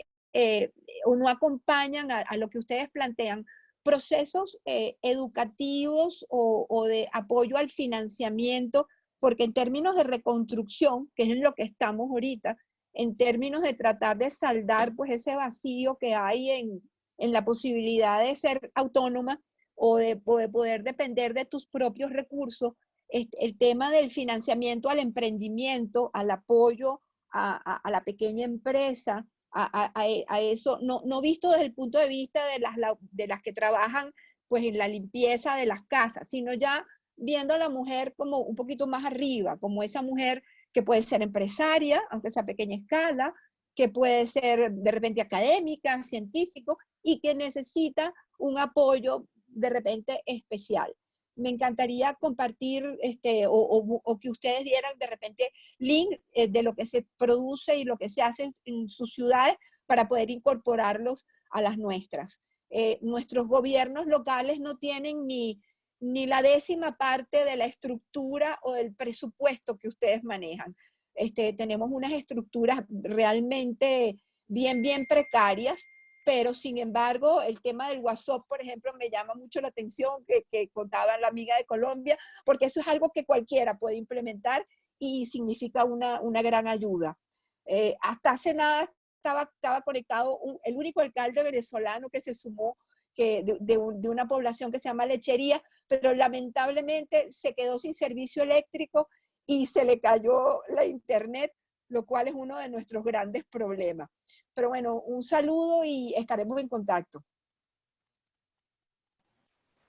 o no acompañan a lo que ustedes plantean procesos educativos o de apoyo al financiamiento, porque en términos de reconstrucción, que es en lo que estamos ahorita, en términos de tratar de saldar pues ese vacío que hay en la posibilidad de ser autónoma o de poder depender de tus propios recursos, el tema del financiamiento al emprendimiento, al apoyo a la pequeña empresa, a eso, no visto desde el punto de vista de las que trabajan pues en la limpieza de las casas, sino ya viendo a la mujer como un poquito más arriba, como esa mujer que puede ser empresaria, aunque sea a pequeña escala, que puede ser de repente académica, científico, y que necesita un apoyo de repente especial. Me encantaría compartir o que ustedes dieran de repente link de lo que se produce y lo que se hace en sus ciudades para poder incorporarlos a las nuestras. Nuestros gobiernos locales no tienen ni la 10ª parte de la estructura o del presupuesto que ustedes manejan. Tenemos unas estructuras realmente bien precarias, pero sin embargo el tema del WhatsApp, por ejemplo, me llama mucho la atención que contaba la amiga de Colombia, porque eso es algo que cualquiera puede implementar y significa una gran ayuda. Hasta hace nada estaba conectado el único alcalde venezolano que se sumó de una población que se llama Lechería, pero lamentablemente se quedó sin servicio eléctrico y se le cayó la internet, lo cual es uno de nuestros grandes problemas. Pero bueno, un saludo y estaremos en contacto.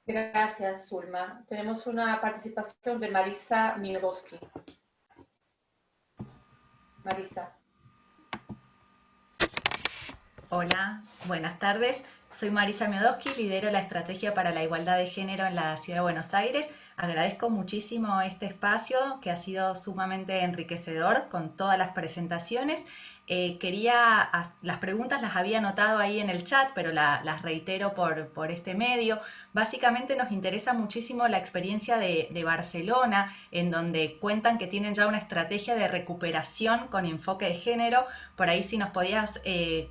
Gracias, Zulma. Tenemos una participación de Marisa Miodowski. Marisa. Hola, buenas tardes. Soy Marisa Miodowski, lidero la Estrategia para la Igualdad de Género en la Ciudad de Buenos Aires. agradezco muchísimo este espacio que ha sido sumamente enriquecedor con todas las presentaciones. Las preguntas las había anotado ahí en el chat, pero las reitero por este medio. Básicamente nos interesa muchísimo la experiencia de Barcelona, en donde cuentan que tienen ya una estrategia de recuperación con enfoque de género. Por ahí si nos podías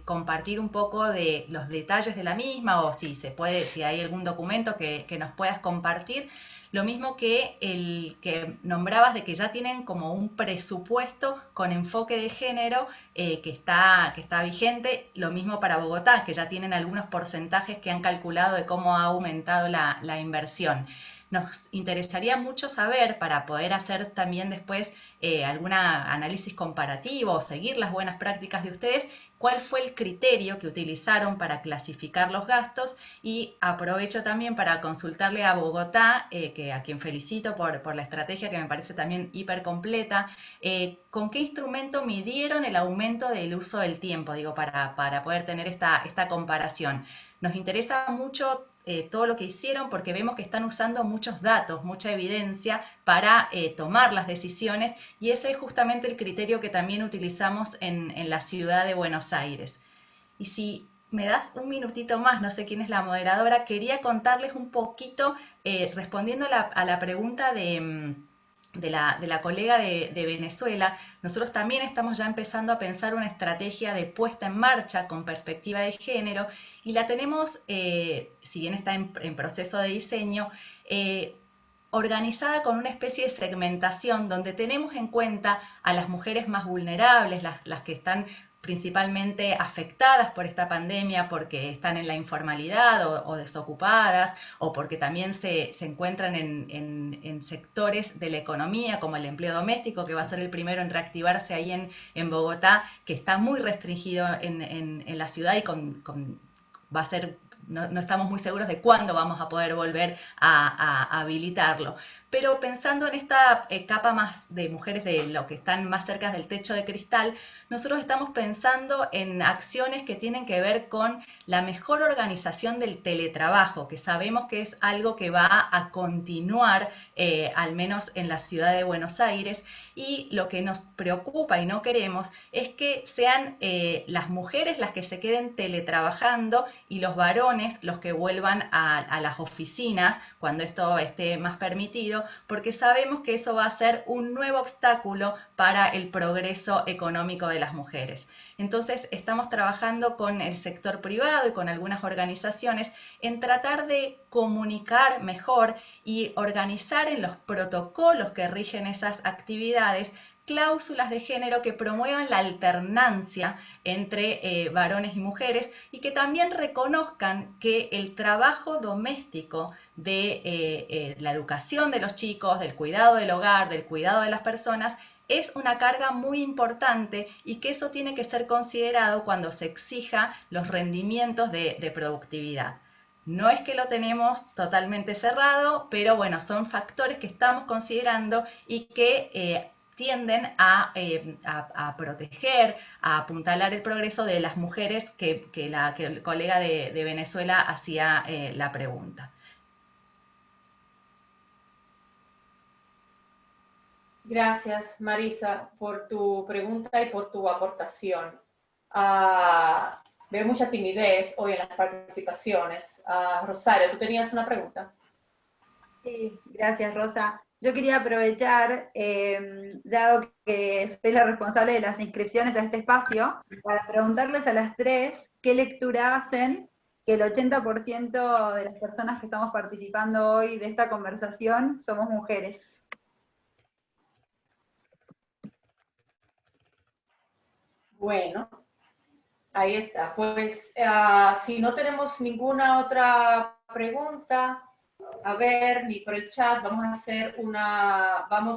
compartir un poco de los detalles de la misma, o si se puede, si hay algún documento que nos puedas compartir. Lo mismo que el que nombrabas de que ya tienen como un presupuesto con enfoque de género que está vigente. Lo mismo para Bogotá, que ya tienen algunos porcentajes que han calculado de cómo ha aumentado la inversión. Nos interesaría mucho saber, para poder hacer también después algún análisis comparativo o seguir las buenas prácticas de ustedes, cuál fue el criterio que utilizaron para clasificar los gastos, y aprovecho también para consultarle a Bogotá, a quien felicito por la estrategia que me parece también hiper completa, ¿con qué instrumento midieron el aumento del uso del tiempo? Digo, para poder tener esta comparación. Nos interesa mucho todo lo que hicieron, porque vemos que están usando muchos datos, mucha evidencia para tomar las decisiones, y ese es justamente el criterio que también utilizamos en la ciudad de Buenos Aires. Y si me das un minutito más, no sé quién es la moderadora, quería contarles un poquito, respondiendo a la pregunta de la colega de Venezuela. Nosotros también estamos ya empezando a pensar una estrategia de puesta en marcha con perspectiva de género, y la tenemos, si bien está en proceso de diseño, organizada con una especie de segmentación donde tenemos en cuenta a las mujeres más vulnerables, las que están principalmente afectadas por esta pandemia porque están en la informalidad o desocupadas, o porque también se encuentran en sectores de la economía como el empleo doméstico, que va a ser el primero en reactivarse ahí en Bogotá, que está muy restringido en la ciudad, y va a ser, no estamos muy seguros de cuándo vamos a poder volver a habilitarlo. Pero pensando en esta capa más de mujeres de lo que están más cerca del techo de cristal, nosotros estamos pensando en acciones que tienen que ver con la mejor organización del teletrabajo, que sabemos que es algo que va a continuar, al menos en la ciudad de Buenos Aires, y lo que nos preocupa y no queremos es que sean las mujeres las que se queden teletrabajando y los varones los que vuelvan a las oficinas cuando esto esté más permitido, porque sabemos que eso va a ser un nuevo obstáculo para el progreso económico de las mujeres. Entonces estamos trabajando con el sector privado y con algunas organizaciones en tratar de comunicar mejor y organizar en los protocolos que rigen esas actividades cláusulas de género que promuevan la alternancia entre varones y mujeres, y que también reconozcan que el trabajo doméstico de la educación de los chicos, del cuidado del hogar, del cuidado de las personas, es una carga muy importante, y que eso tiene que ser considerado cuando se exija los rendimientos de productividad. No es que lo tenemos totalmente cerrado, pero bueno, son factores que estamos considerando y que tienden a proteger, a apuntalar el progreso de las mujeres que el colega de Venezuela hacía la pregunta. Gracias, Marisa, por tu pregunta y por tu aportación. Veo mucha timidez hoy en las participaciones. Rosario, ¿tú tenías una pregunta? Sí, gracias, Rosa. Yo quería aprovechar, dado que soy la responsable de las inscripciones a este espacio, para preguntarles a las tres qué lectura hacen que el 80% de las personas que estamos participando hoy de esta conversación somos mujeres. Bueno, ahí está. Pues si no tenemos ninguna otra pregunta, a ver, ni por el chat, vamos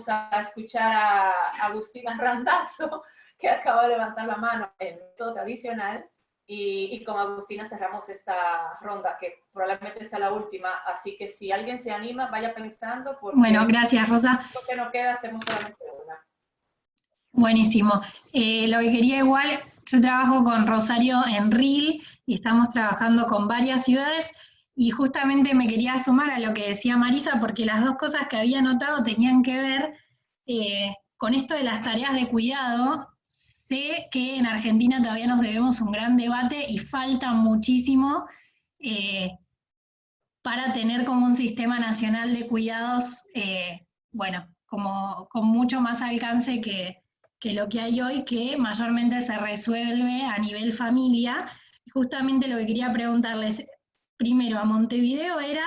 a escuchar a Agustina Randazzo, que acaba de levantar la mano en método tradicional, y con Agustina cerramos esta ronda, que probablemente sea la última, así que si alguien se anima, vaya pensando, porque bueno, gracias, Rosa. Lo que nos queda, hacemos solamente una. Buenísimo. Lo que quería igual, yo trabajo con Rosario en RIL y estamos trabajando con varias ciudades. Y justamente me quería sumar a lo que decía Marisa, porque las dos cosas que había notado tenían que ver con esto de las tareas de cuidado. Sé que en Argentina todavía nos debemos un gran debate y falta muchísimo para tener como un sistema nacional de cuidados, bueno, como con mucho más alcance que lo que hay hoy, que mayormente se resuelve a nivel familia. Y justamente lo que quería preguntarles primero a Montevideo era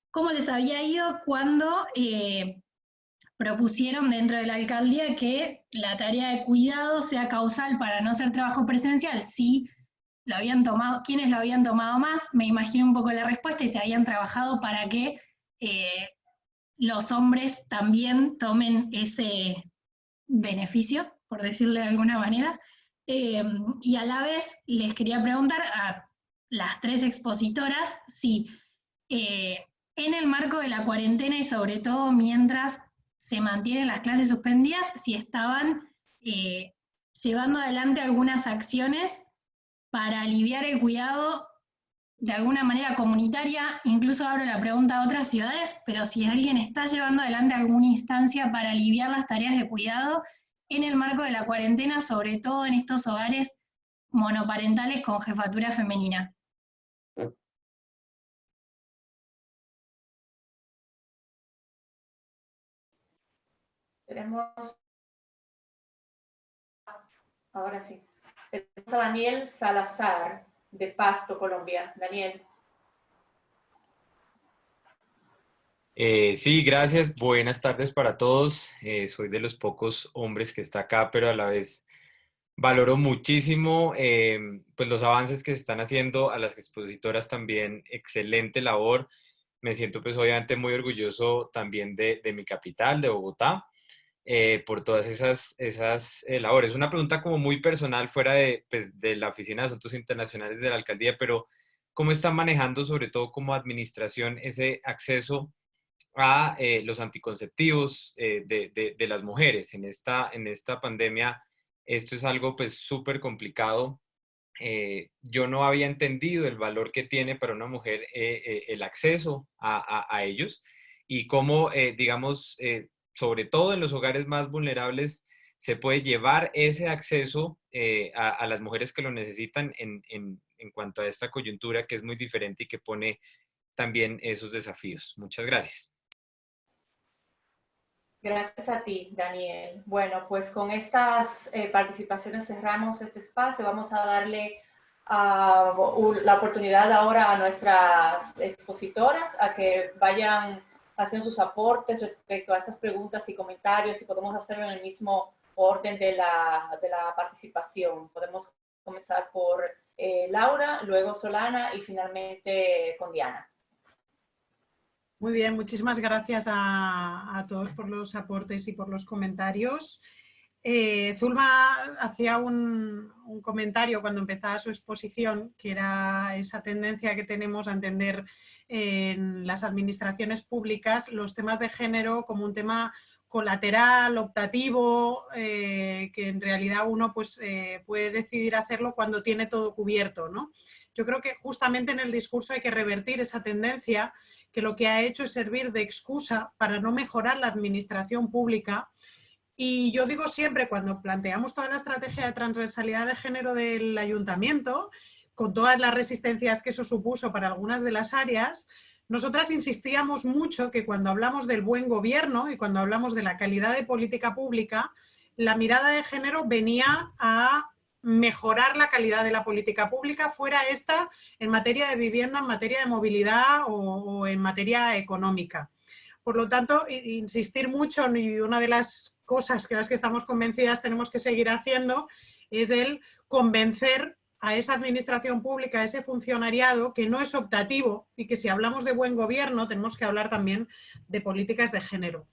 cómo les había ido cuando propusieron dentro de la alcaldía que la tarea de cuidado sea causal para no hacer trabajo presencial. Si lo habían tomado, ¿quiénes lo habían tomado más? Me imagino un poco la respuesta y se habían trabajado para que los hombres también tomen ese beneficio, por decirlo de alguna manera. Y a la vez les quería preguntar a las tres expositoras si en el marco de la cuarentena y sobre todo mientras se mantienen las clases suspendidas, si estaban llevando adelante algunas acciones para aliviar el cuidado de alguna manera comunitaria. Incluso abro la pregunta a otras ciudades, pero si alguien está llevando adelante alguna instancia para aliviar las tareas de cuidado en el marco de la cuarentena, sobre todo en estos hogares monoparentales con jefatura femenina. Tenemos, ahora sí, tenemos a Daniel Salazar, de Pasto, Colombia. Daniel. Sí, gracias. Buenas tardes para todos. Soy de los pocos hombres que está acá, pero a la vez valoro muchísimo pues los avances que se están haciendo. A las expositoras también, excelente labor. Me siento pues obviamente muy orgulloso también de mi capital, de Bogotá, por todas esas labores. Una pregunta como muy personal fuera pues, de la Oficina de Asuntos Internacionales de la Alcaldía, pero ¿cómo están manejando sobre todo como administración ese acceso a los anticonceptivos de las mujeres? En esta pandemia esto es algo pues súper complicado. Yo no había entendido el valor que tiene para una mujer el acceso a ellos y cómo, digamos, sobre todo en los hogares más vulnerables, se puede llevar ese acceso a las mujeres que lo necesitan en cuanto a esta coyuntura que es muy diferente y que pone también esos desafíos. Muchas gracias. Gracias a ti, Daniel. Bueno, pues con estas participaciones cerramos este espacio. Vamos a darle la oportunidad ahora a nuestras expositoras a que vayan haciendo sus aportes respecto a estas preguntas y comentarios, y podemos hacerlo en el mismo orden de la participación. Podemos comenzar por Laura, luego Solana y finalmente con Diana. Muy bien, muchísimas gracias a todos por los aportes y por los comentarios. Zulma hacía un comentario cuando empezaba su exposición, que era esa tendencia que tenemos a entender en las administraciones públicas los temas de género como un tema colateral, optativo, que en realidad uno pues, puede decidir hacerlo cuando tiene todo cubierto, ¿no? Yo creo que justamente en el discurso hay que revertir esa tendencia, que lo que ha hecho es servir de excusa para no mejorar la administración pública. Y yo digo siempre, cuando planteamos toda la estrategia de transversalidad de género del ayuntamiento, con todas las resistencias que eso supuso para algunas de las áreas, nosotras insistíamos mucho que cuando hablamos del buen gobierno y cuando hablamos de la calidad de política pública, la mirada de género venía a mejorar la calidad de la política pública, fuera esta en materia de vivienda, en materia de movilidad o en materia económica. Por lo tanto, insistir mucho, y una de las cosas que las que estamos convencidas tenemos que seguir haciendo, es el convencer a esa administración pública, a ese funcionariado, que no es optativo y que si hablamos de buen gobierno tenemos que hablar también de políticas de género.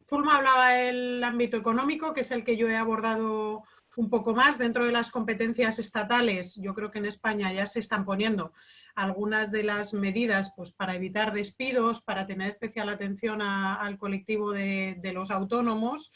Zulma hablaba del ámbito económico, que es el que yo he abordado un poco más. Dentro de las competencias estatales, yo creo que en España ya se están poniendo algunas de las medidas pues, para evitar despidos, para tener especial atención al colectivo de los autónomos.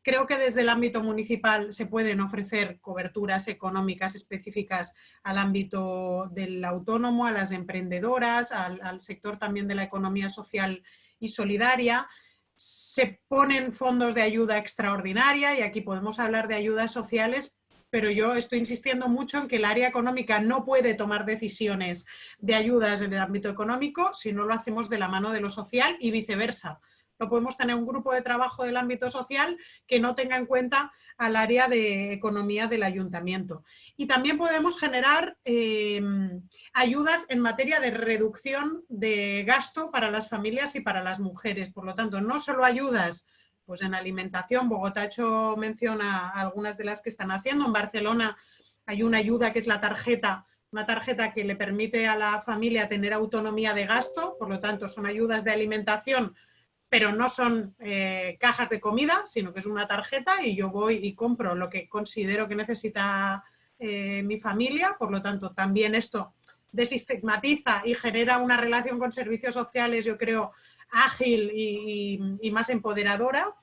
Creo que desde el ámbito municipal se pueden ofrecer coberturas económicas específicas al ámbito del autónomo, a las emprendedoras, al sector también de la economía social y solidaria. Se ponen fondos de ayuda extraordinaria y aquí podemos hablar de ayudas sociales, pero yo estoy insistiendo mucho en que el área económica no puede tomar decisiones de ayudas en el ámbito económico si no lo hacemos de la mano de lo social y viceversa. No podemos tener un grupo de trabajo del ámbito social que no tenga en cuenta al área de economía del ayuntamiento. Y también podemos generar ayudas en materia de reducción de gasto para las familias y para las mujeres. Por lo tanto, no solo ayudas pues en alimentación. Bogotá ha hecho mención a algunas de las que están haciendo. En Barcelona hay una ayuda que es la tarjeta, una tarjeta que le permite a la familia tener autonomía de gasto. Por lo tanto, son ayudas de alimentación, pero no son cajas de comida, sino que es una tarjeta y yo voy y compro lo que considero que necesita mi familia. Por lo tanto, también esto desestigmatiza y genera una relación con servicios sociales, yo creo, ágil y más empoderadora,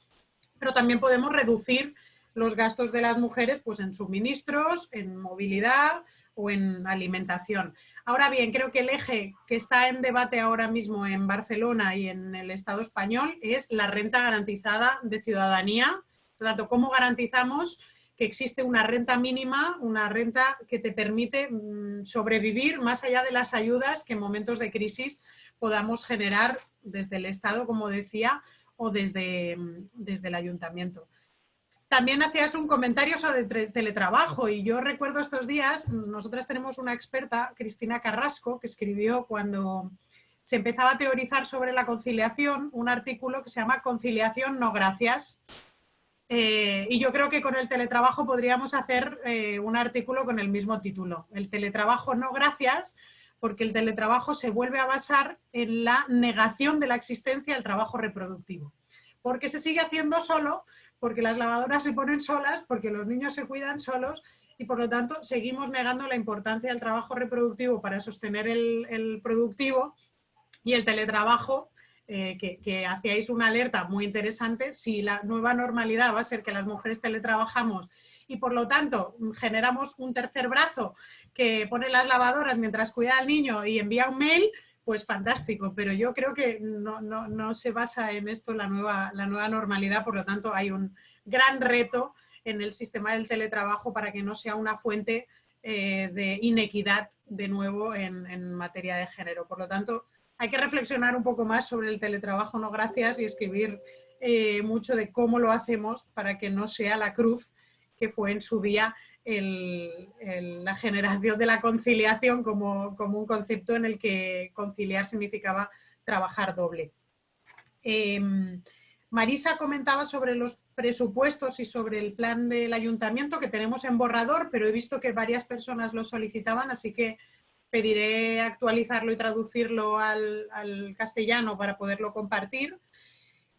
pero también podemos reducir los gastos de las mujeres pues, en suministros, en movilidad o en alimentación. Ahora bien, creo que el eje que está en debate ahora mismo en Barcelona y en el Estado español es la renta garantizada de ciudadanía. Por lo tanto, ¿cómo garantizamos que existe una renta mínima, una renta que te permite sobrevivir más allá de las ayudas que en momentos de crisis podamos generar desde el Estado, como decía, o desde el ayuntamiento? También hacías un comentario sobre teletrabajo y yo recuerdo estos días, nosotras tenemos una experta, Cristina Carrasco, que escribió cuando se empezaba a teorizar sobre la conciliación, un artículo que se llama Conciliación no gracias. Y yo creo que con el teletrabajo podríamos hacer un artículo con el mismo título. El teletrabajo no gracias, porque el teletrabajo se vuelve a basar en la negación de la existencia del trabajo reproductivo. Porque se sigue haciendo solo, porque las lavadoras se ponen solas, porque los niños se cuidan solos y por lo tanto seguimos negando la importancia del trabajo reproductivo para sostener el productivo y el teletrabajo, que hacíais una alerta muy interesante, si la nueva normalidad va a ser que las mujeres teletrabajamos y por lo tanto generamos un tercer brazo que pone las lavadoras mientras cuida al niño y envía un mail, pues fantástico, pero yo creo que no se basa en esto la nueva normalidad, por lo tanto hay un gran reto en el sistema del teletrabajo para que no sea una fuente de inequidad de nuevo en materia de género. Por lo tanto, hay que reflexionar un poco más sobre el teletrabajo no gracias y escribir mucho de cómo lo hacemos para que no sea la cruz que fue en su día la generación de la conciliación como un concepto en el que conciliar significaba trabajar doble. Marisa comentaba sobre los presupuestos y sobre el plan del ayuntamiento que tenemos en borrador, pero he visto que varias personas lo solicitaban, así que pediré actualizarlo y traducirlo al castellano para poderlo compartir.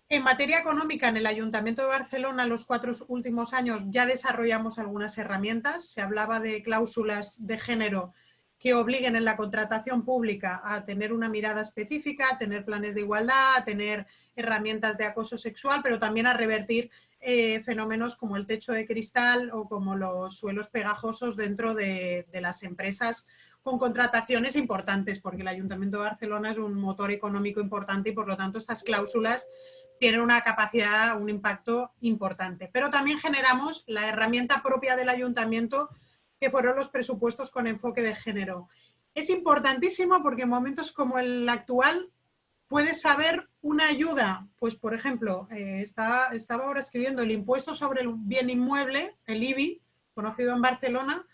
En materia económica, en el Ayuntamiento de Barcelona, los 4 últimos años ya desarrollamos algunas herramientas. Se hablaba de cláusulas de género que obliguen en la contratación pública a tener una mirada específica, a tener planes de igualdad, a tener herramientas de acoso sexual, pero también a revertir fenómenos como el techo de cristal o como los suelos pegajosos dentro de las empresas con contrataciones importantes, porque el Ayuntamiento de Barcelona es un motor económico importante y por lo tanto estas cláusulas tienen una capacidad, un impacto importante. Pero también generamos la herramienta propia del ayuntamiento, que fueron los presupuestos con enfoque de género. Es importantísimo porque en momentos como el actual puedes saber una ayuda. Pues, por ejemplo, estaba ahora escribiendo el impuesto sobre el bien inmueble, el IBI, conocido en Barcelona.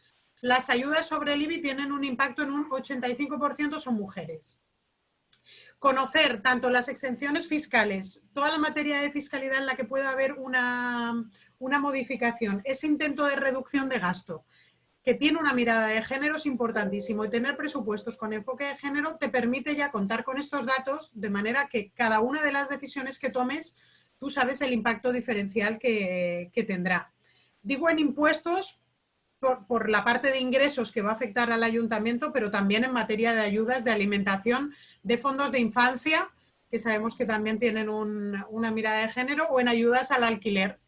Las ayudas sobre el IBI tienen un impacto en un 85% son mujeres. Conocer tanto las exenciones fiscales, toda la materia de fiscalidad en la que pueda haber una modificación, ese intento de reducción de gasto, que tiene una mirada de género es importantísimo y tener presupuestos con enfoque de género te permite ya contar con estos datos de manera que cada una de las decisiones que tomes tú sabes el impacto diferencial que tendrá. Digo en impuestos por la parte de ingresos que va a afectar al ayuntamiento, pero también en materia de ayudas de alimentación, de fondos de infancia, que sabemos que también tienen una mirada de género, o en ayudas al alquiler,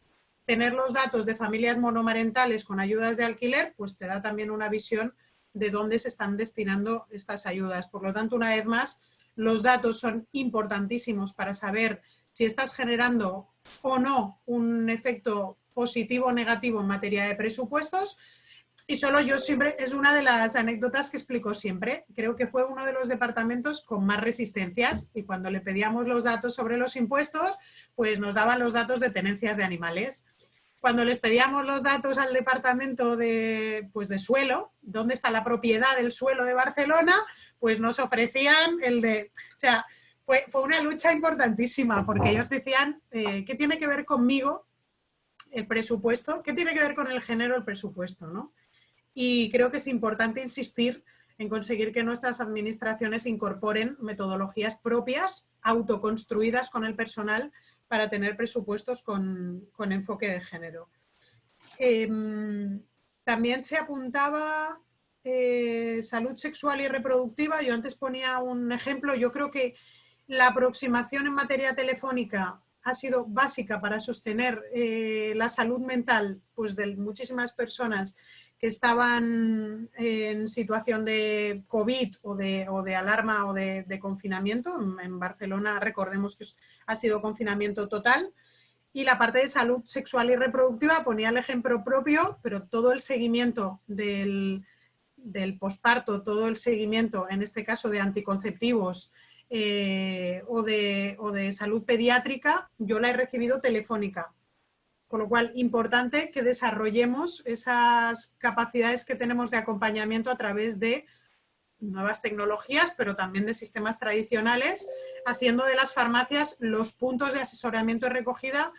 tener los datos de familias monomarentales con ayudas de alquiler, pues te da también una visión de dónde se están destinando estas ayudas. Por lo tanto, una vez más, los datos son importantísimos para saber si estás generando o no un efecto positivo o negativo en materia de presupuestos. Y solo yo siempre, es una de las anécdotas que explico siempre, creo que fue uno de los departamentos con más resistencias, y cuando le pedíamos los datos sobre los impuestos, pues nos daban los datos de tenencias de animales. Cuando les pedíamos los datos al departamento de suelo, dónde está la propiedad del suelo de Barcelona, pues nos ofrecían el de... O sea, fue una lucha importantísima, porque ellos decían, ¿qué tiene que ver conmigo el presupuesto? ¿Qué tiene que ver con el género el presupuesto, ¿no? Y creo que es importante insistir en conseguir que nuestras administraciones incorporen metodologías propias, autoconstruidas con el personal, para tener presupuestos con enfoque de género. También se apuntaba salud sexual y reproductiva. Yo antes ponía un ejemplo. Yo creo que la aproximación en materia telefónica ha sido básica para sostener la salud mental, pues, de muchísimas personas que estaban en situación de COVID o de alarma o de confinamiento. En Barcelona, recordemos que ha sido confinamiento total. Y la parte de salud sexual y reproductiva ponía el ejemplo propio, pero todo el seguimiento del posparto, todo el seguimiento, en este caso de anticonceptivos o de salud pediátrica, yo la he recibido telefónica. Con lo cual, importante que desarrollemos esas capacidades que tenemos de acompañamiento a través de nuevas tecnologías, pero también de sistemas tradicionales, haciendo de las farmacias los puntos de asesoramiento y recogida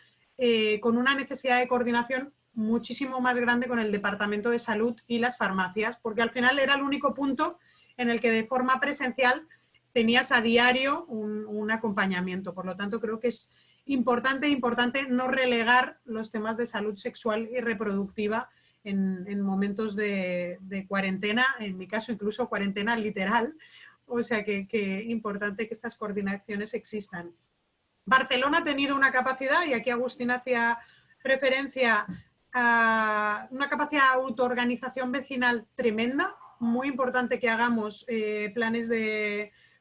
con una necesidad de coordinación muchísimo más grande con el Departamento de Salud y las farmacias, porque al final era el único punto en el que de forma presencial tenías a diario un acompañamiento. Por lo tanto, creo que es importante no relegar los temas de salud sexual y reproductiva en momentos de cuarentena, en mi caso incluso cuarentena literal, o sea que importante que estas coordinaciones existan. Barcelona ha tenido una capacidad, y aquí Agustín hacía referencia a una capacidad de autoorganización vecinal tremenda, muy importante que hagamos planes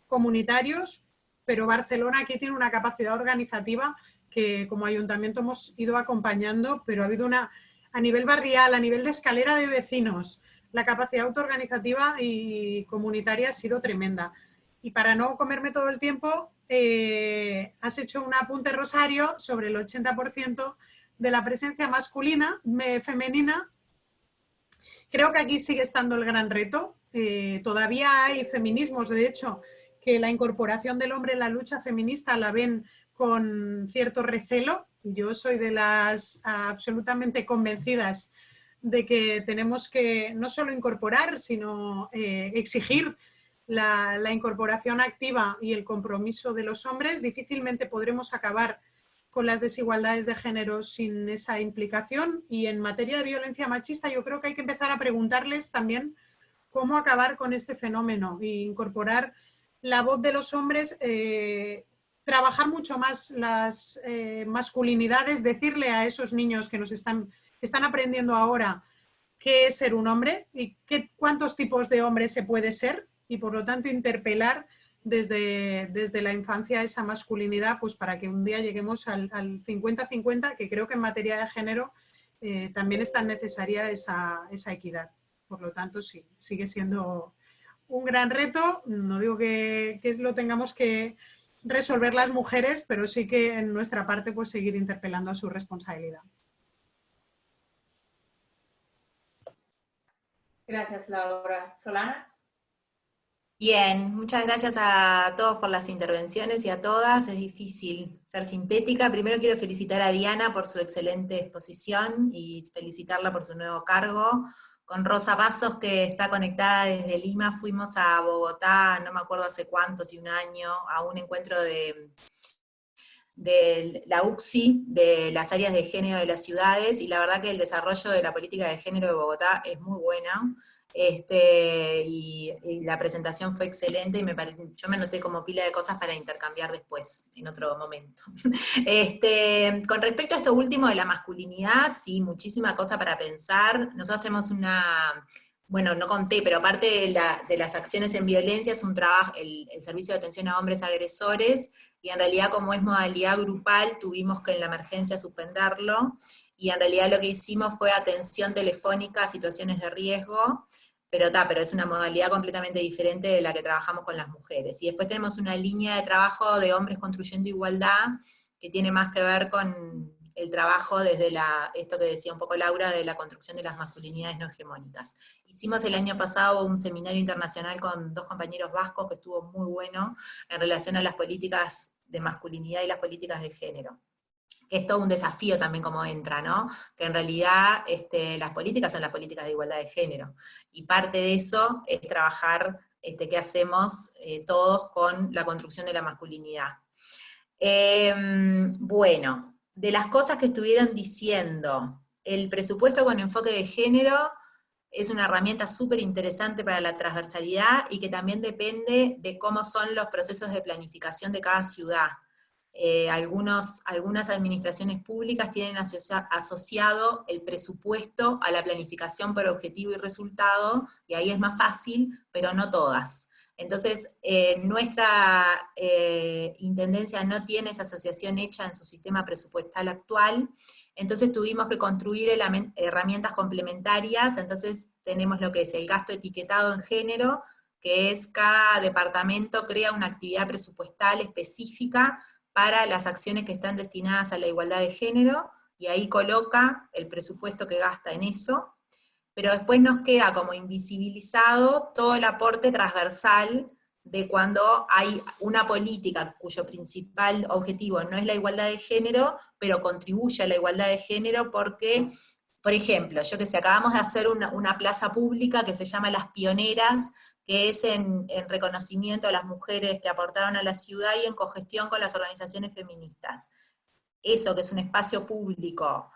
comunitarios, pero Barcelona aquí tiene una capacidad organizativa que como ayuntamiento hemos ido acompañando, pero ha habido a nivel barrial, a nivel de escalera de vecinos, la capacidad autoorganizativa y comunitaria ha sido tremenda. Y para no comerme todo el tiempo, has hecho un apunte, Rosario, sobre el 80% de la presencia masculina, femenina. Creo que aquí sigue estando el gran reto. Todavía hay feminismos, de hecho, que la incorporación del hombre en la lucha feminista la ven con cierto recelo. Yo soy de las absolutamente convencidas de que tenemos que no solo incorporar, sino exigir la incorporación activa y el compromiso de los hombres. Difícilmente podremos acabar con las desigualdades de género sin esa implicación. Y en materia de violencia machista, yo creo que hay que empezar a preguntarles también cómo acabar con este fenómeno e incorporar la voz de los hombres, trabajar mucho más las masculinidades, decirle a esos niños que están aprendiendo ahora qué es ser un hombre y cuántos tipos de hombres se puede ser, y por lo tanto interpelar desde la infancia esa masculinidad, pues para que un día lleguemos al 50-50, que creo que en materia de género también es tan necesaria esa equidad. Por lo tanto, sí, sigue siendo un gran reto. No digo que lo tengamos que resolver las mujeres, pero sí que en nuestra parte pues seguir interpelando a su responsabilidad. Gracias, Laura. Solana. Bien, muchas gracias a todos por las intervenciones y a todas. Es difícil ser sintética. Primero quiero felicitar a Diana por su excelente exposición y felicitarla por su nuevo cargo. Con Rosa Pasos, que está conectada desde Lima, fuimos a Bogotá, no me acuerdo hace cuánto, si un año, a un encuentro de la UCSI, de las áreas de género de las ciudades, y la verdad que el desarrollo de la política de género de Bogotá es muy bueno. y la presentación fue excelente, y yo me anoté como pila de cosas para intercambiar después, en otro momento. Con respecto a esto último de la masculinidad, sí, muchísima cosa para pensar. Nosotros tenemos bueno, no conté, pero aparte de las acciones en violencia, es un trabajo, el servicio de atención a hombres agresores, y en realidad como es modalidad grupal, tuvimos que en la emergencia suspenderlo, y en realidad lo que hicimos fue atención telefónica a situaciones de riesgo, pero es una modalidad completamente diferente de la que trabajamos con las mujeres. Y después tenemos una línea de trabajo de hombres construyendo igualdad, que tiene más que ver con el trabajo desde esto que decía un poco Laura, de la construcción de las masculinidades no hegemónicas. Hicimos el año pasado un seminario internacional con 2 compañeros vascos, que estuvo muy bueno, en relación a las políticas de masculinidad y las políticas de género. Que es todo un desafío también como entra, ¿no? Que en realidad las políticas son las políticas de igualdad de género, y parte de eso es trabajar qué hacemos todos con la construcción de la masculinidad. Bueno, de las cosas que estuvieron diciendo, el presupuesto con enfoque de género es una herramienta súper interesante para la transversalidad, y que también depende de cómo son los procesos de planificación de cada ciudad. Algunas administraciones públicas tienen asociado el presupuesto a la planificación por objetivo y resultado, y ahí es más fácil, pero no todas. Entonces, nuestra intendencia no tiene esa asociación hecha en su sistema presupuestal actual, entonces tuvimos que construir herramientas complementarias. Entonces tenemos lo que es el gasto etiquetado en género, que es cada departamento crea una actividad presupuestal específica para las acciones que están destinadas a la igualdad de género, y ahí coloca el presupuesto que gasta en eso, pero después nos queda como invisibilizado todo el aporte transversal de cuando hay una política cuyo principal objetivo no es la igualdad de género, pero contribuye a la igualdad de género porque, por ejemplo, yo que sé, acabamos de hacer una plaza pública que se llama Las Pioneras, que es en reconocimiento a las mujeres que aportaron a la ciudad y en cogestión con las organizaciones feministas. Eso, que es un espacio público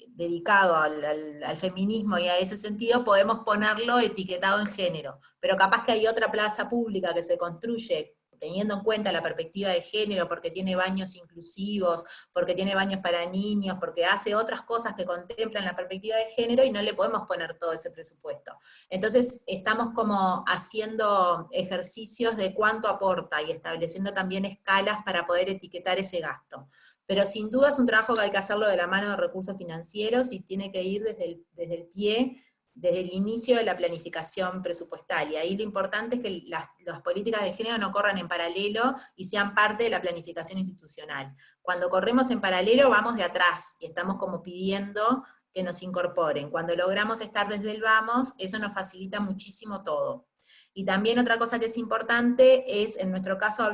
dedicado al feminismo y a ese sentido, podemos ponerlo etiquetado en género. Pero capaz que hay otra plaza pública que se construye teniendo en cuenta la perspectiva de género, porque tiene baños inclusivos, porque tiene baños para niños, porque hace otras cosas que contemplan la perspectiva de género, y no le podemos poner todo ese presupuesto. Entonces estamos como haciendo ejercicios de cuánto aporta, y estableciendo también escalas para poder etiquetar ese gasto. Pero sin duda es un trabajo que hay que hacerlo de la mano de recursos financieros, y tiene que ir desde el pie, desde el inicio de la planificación presupuestal, y ahí lo importante es que las políticas de género no corran en paralelo y sean parte de la planificación institucional. Cuando corremos en paralelo vamos de atrás, y estamos como pidiendo que nos incorporen. Cuando logramos estar desde el vamos, eso nos facilita muchísimo todo. Y también otra cosa que es importante es, en nuestro caso,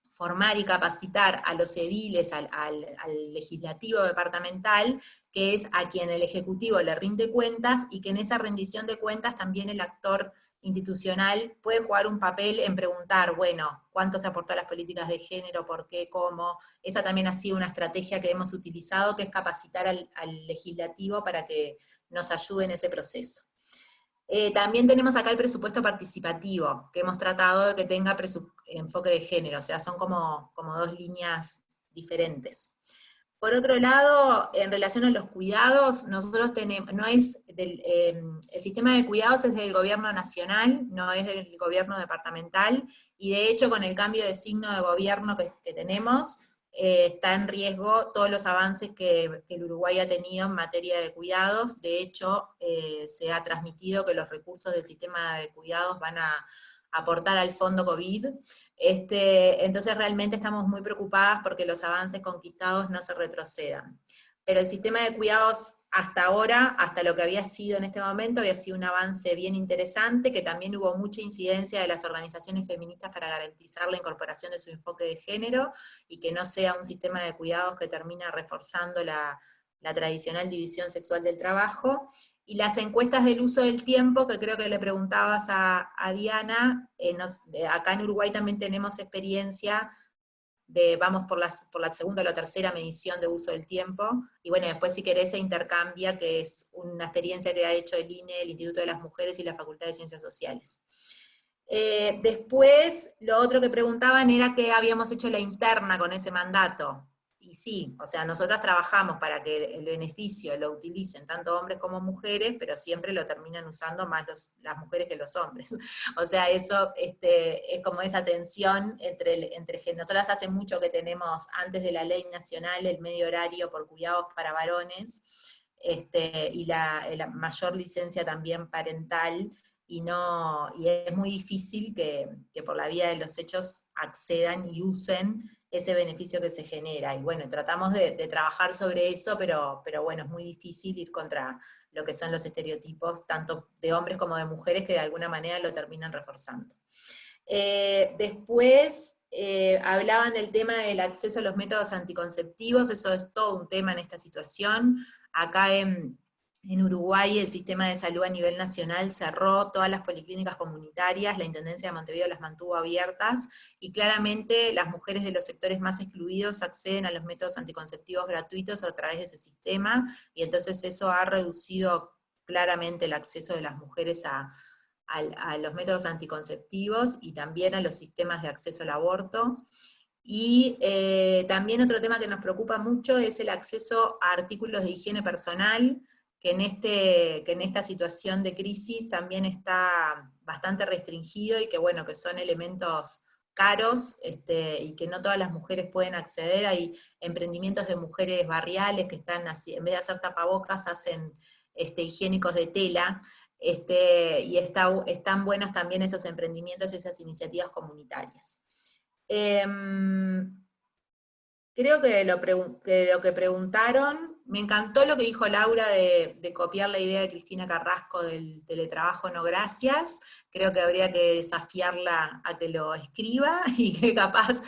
formar y capacitar a los ediles, al legislativo departamental, que es a quien el Ejecutivo le rinde cuentas, y que en esa rendición de cuentas también el actor institucional puede jugar un papel en preguntar, bueno, ¿cuánto se aportó a las políticas de género? ¿Por qué? ¿Cómo? Esa también ha sido una estrategia que hemos utilizado, que es capacitar al legislativo para que nos ayude en ese proceso. También tenemos acá el presupuesto participativo, que hemos tratado de que tenga enfoque de género, o sea, son como 2 líneas diferentes. Por otro lado, en relación a los cuidados, nosotros tenemos, el sistema de cuidados es del gobierno nacional, no es del gobierno departamental, y de hecho con el cambio de signo de gobierno que tenemos, está en riesgo todos los avances que el Uruguay ha tenido en materia de cuidados. De hecho, se ha transmitido que los recursos del sistema de cuidados van a aportar al fondo COVID. Entonces realmente estamos muy preocupadas porque los avances conquistados no se retrocedan. Pero el sistema de cuidados hasta ahora, hasta lo que había sido en este momento, había sido un avance bien interesante, que también hubo mucha incidencia de las organizaciones feministas para garantizar la incorporación de su enfoque de género, y que no sea un sistema de cuidados que termina reforzando la tradicional división sexual del trabajo. Y las encuestas del uso del tiempo, que creo que le preguntabas a Diana, acá en Uruguay también tenemos experiencia vamos por la segunda o la tercera medición de uso del tiempo, y bueno, después si querés se intercambia, que es una experiencia que ha hecho el INE, el Instituto de las Mujeres y la Facultad de Ciencias Sociales. Después, lo otro que preguntaban era qué habíamos hecho la interna con ese mandato. Y sí, o sea, nosotros trabajamos para que el beneficio lo utilicen tanto hombres como mujeres, pero siempre lo terminan usando más las mujeres que los hombres. O sea, eso es como esa tensión entre nosotras hace mucho que tenemos, antes de la ley nacional, el medio horario por cuidados para varones, y la mayor licencia también parental, y es muy difícil que por la vía de los hechos accedan y usen ese beneficio que se genera. Y bueno, tratamos de trabajar sobre eso, pero bueno, es muy difícil ir contra lo que son los estereotipos, tanto de hombres como de mujeres, que de alguna manera lo terminan reforzando. Después hablaban del tema del acceso a los métodos anticonceptivos, eso es todo un tema en esta situación. Acá en Uruguay el sistema de salud a nivel nacional cerró todas las policlínicas comunitarias, la Intendencia de Montevideo las mantuvo abiertas, y claramente las mujeres de los sectores más excluidos acceden a los métodos anticonceptivos gratuitos a través de ese sistema, y entonces eso ha reducido claramente el acceso de las mujeres a los métodos anticonceptivos y también a los sistemas de acceso al aborto. Y también otro tema que nos preocupa mucho es el acceso a artículos de higiene personal, que en esta situación de crisis también está bastante restringido, y que bueno, que son elementos caros, y que no todas las mujeres pueden acceder. Hay emprendimientos de mujeres barriales que están así, en vez de hacer tapabocas, hacen higiénicos de tela, y están buenos también esos emprendimientos y esas iniciativas comunitarias. Creo que lo que preguntaron, me encantó lo que dijo Laura de copiar la idea de Cristina Carrasco del teletrabajo no gracias. Creo que habría que desafiarla a que lo escriba y que capaz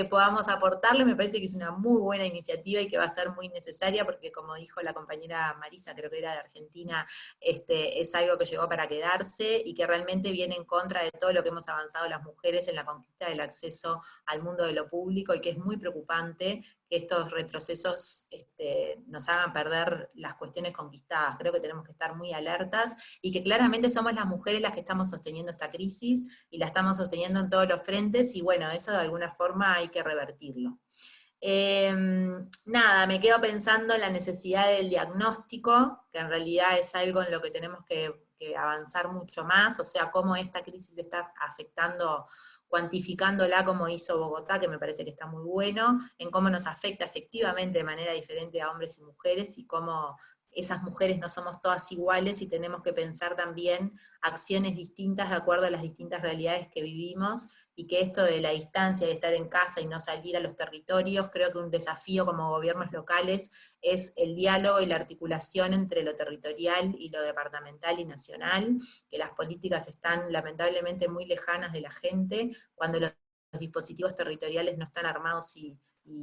podamos aportarle. Me parece que es una muy buena iniciativa y que va a ser muy necesaria, porque como dijo la compañera Marisa, creo que era de Argentina, es algo que llegó para quedarse y que realmente viene en contra de todo lo que hemos avanzado las mujeres en la conquista del acceso al mundo de lo público, y que es muy preocupante que estos retrocesos nos hagan perder las cuestiones conquistadas. Creo que tenemos que estar muy alertas, y que claramente somos las mujeres las que estamos sosteniendo esta crisis, y la estamos sosteniendo en todos los frentes, y bueno, eso de alguna forma hay que revertirlo. Nada, me quedo pensando en la necesidad del diagnóstico, que en realidad es algo en lo que tenemos que avanzar mucho más, o sea, cómo esta crisis está afectando, cuantificándola como hizo Bogotá, que me parece que está muy bueno, en cómo nos afecta efectivamente de manera diferente a hombres y mujeres, y cómo esas mujeres no somos todas iguales, y tenemos que pensar también acciones distintas de acuerdo a las distintas realidades que vivimos, y que esto de la distancia, de estar en casa y no salir a los territorios, creo que un desafío como gobiernos locales es el diálogo y la articulación entre lo territorial y lo departamental y nacional, que las políticas están lamentablemente muy lejanas de la gente, cuando los dispositivos territoriales no están armados y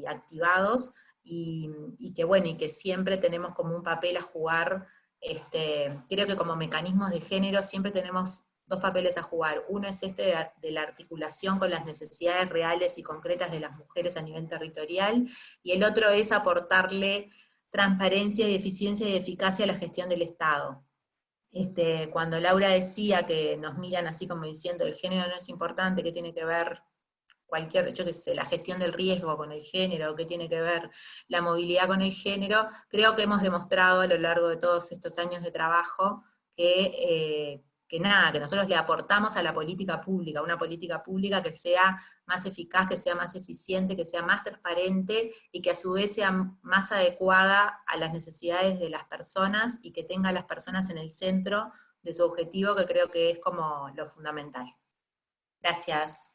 activados, y que bueno, y que siempre tenemos como un papel a jugar. Creo que como mecanismos de género siempre tenemos dos papeles a jugar. Uno es de la articulación con las necesidades reales y concretas de las mujeres a nivel territorial, y el otro es aportarle transparencia y eficiencia y eficacia a la gestión del Estado. Cuando Laura decía que nos miran así como diciendo el género no es importante, ¿qué tiene que ver yo qué sé, la gestión del riesgo con el género, qué tiene que ver la movilidad con el género? Creo que hemos demostrado a lo largo de todos estos años de trabajo que nosotros le aportamos a la política pública, una política pública que sea más eficaz, que sea más eficiente, que sea más transparente, y que a su vez sea más adecuada a las necesidades de las personas, y que tenga a las personas en el centro de su objetivo, que creo que es como lo fundamental. Gracias.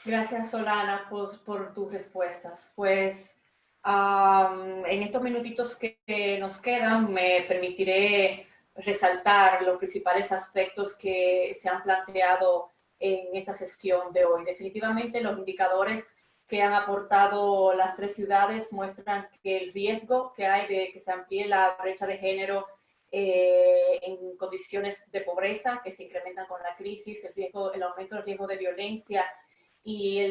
Gracias, Solana, por tus respuestas. Pues en estos minutitos que nos quedan, me permitiré resaltar los principales aspectos que se han planteado en esta sesión de hoy. Definitivamente los indicadores que han aportado las tres ciudades muestran que el riesgo que hay de que se amplíe la brecha de género en condiciones de pobreza que se incrementan con la crisis, el aumento del riesgo de violencia y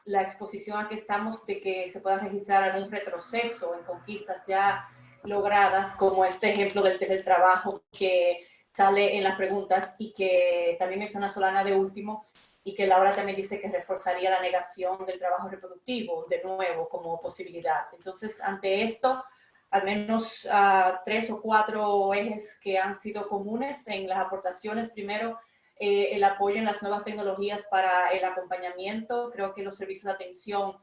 la exposición a que estamos de que se pueda registrar algún retroceso en conquistas ya logradas, como este ejemplo del teletrabajo que sale en las preguntas y que también menciona Solana de último, y que Laura también dice que reforzaría la negación del trabajo reproductivo de nuevo como posibilidad. Entonces, ante esto, al menos 3 o 4 ejes que han sido comunes en las aportaciones. Primero, el apoyo en las nuevas tecnologías para el acompañamiento. Creo que los servicios de atención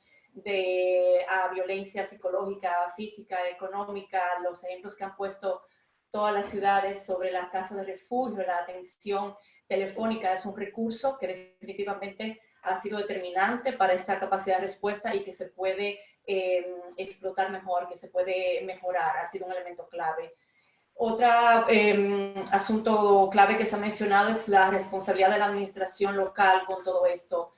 a violencia psicológica, física, económica, los ejemplos que han puesto todas las ciudades sobre las casas de refugio, la atención telefónica es un recurso que definitivamente ha sido determinante para esta capacidad de respuesta y que se puede explotar mejor, que se puede mejorar, ha sido un elemento clave. Otro asunto clave que se ha mencionado es la responsabilidad de la administración local con todo esto.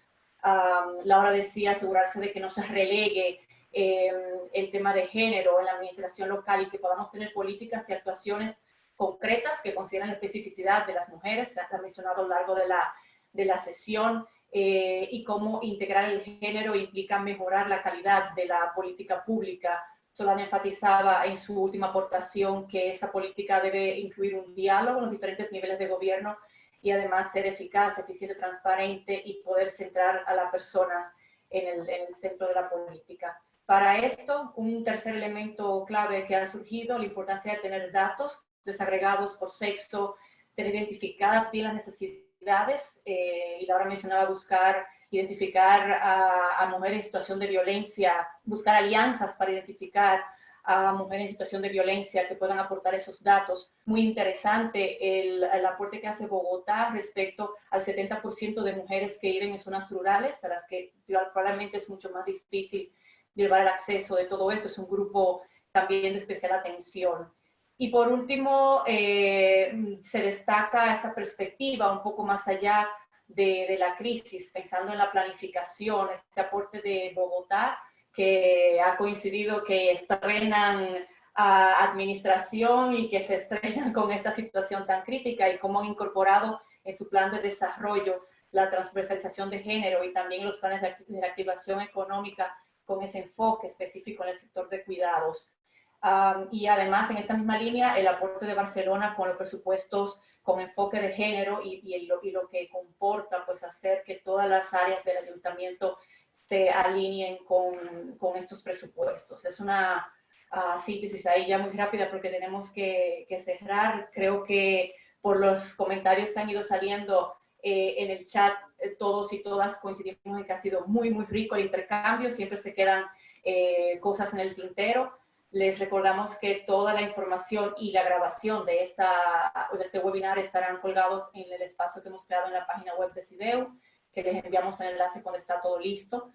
Laura decía asegurarse de que no se relegue el tema de género en la administración local y que podamos tener políticas y actuaciones concretas que consideran la especificidad de las mujeres, se ha mencionado a lo largo de la sesión, y cómo integrar el género implica mejorar la calidad de la política pública. Solana enfatizaba en su última aportación que esa política debe incluir un diálogo en los diferentes niveles de gobierno y además ser eficaz, eficiente, transparente y poder centrar a las personas en el centro de la política. Para esto, un tercer elemento clave que ha surgido, la importancia de tener datos desagregados por sexo, tener identificadas bien las necesidades, y Laura mencionaba identificar a mujeres en situación de violencia, buscar alianzas para identificar a mujeres en situación de violencia que puedan aportar esos datos. Muy interesante el aporte que hace Bogotá respecto al 70% de mujeres que viven en zonas rurales, a las que probablemente es mucho más difícil llevar el acceso de todo esto. Es un grupo también de especial atención. Y por último, se destaca esta perspectiva un poco más allá de la crisis, pensando en la planificación, este aporte de Bogotá, que ha coincidido que estrenan administración y que se estrellan con esta situación tan crítica y cómo han incorporado en su plan de desarrollo la transversalización de género y también los planes de activación económica con ese enfoque específico en el sector de cuidados. Y además, en esta misma línea, el aporte de Barcelona con los presupuestos con enfoque de género y lo que comporta pues, hacer que todas las áreas del ayuntamiento se alineen con estos presupuestos. Es una síntesis ahí ya muy rápida porque tenemos que cerrar. Creo que por los comentarios que han ido saliendo en el chat, todos y todas coincidimos en que ha sido muy, muy rico el intercambio. Siempre se quedan cosas en el tintero. Les recordamos que toda la información y la grabación de este webinar estarán colgados en el espacio que hemos creado en la página web de CIDEU, que les enviamos el enlace cuando está todo listo.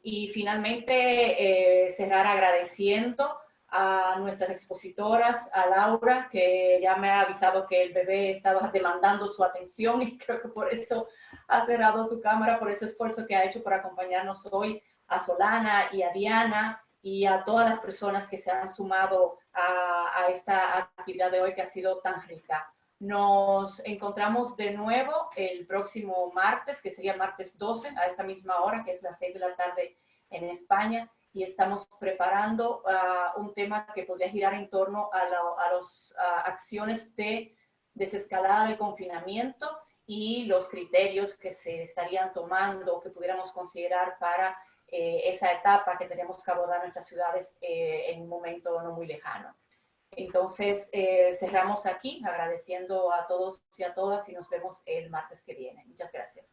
Y finalmente, cerrar agradeciendo a nuestras expositoras, a Laura, que ya me ha avisado que el bebé estaba demandando su atención y creo que por eso ha cerrado su cámara, por ese esfuerzo que ha hecho por acompañarnos hoy, a Solana y a Diana, y a todas las personas que se han sumado a esta actividad de hoy que ha sido tan rica. Nos encontramos de nuevo el próximo martes, que sería martes 12, a esta misma hora, que es las 6 de la tarde en España, y estamos preparando un tema que podría girar en torno a las acciones de desescalada del confinamiento y los criterios que se estarían tomando, que pudiéramos considerar para esa etapa que tenemos que abordar nuestras ciudades en un momento no muy lejano. Entonces, cerramos aquí agradeciendo a todos y a todas y nos vemos el martes que viene. Muchas gracias.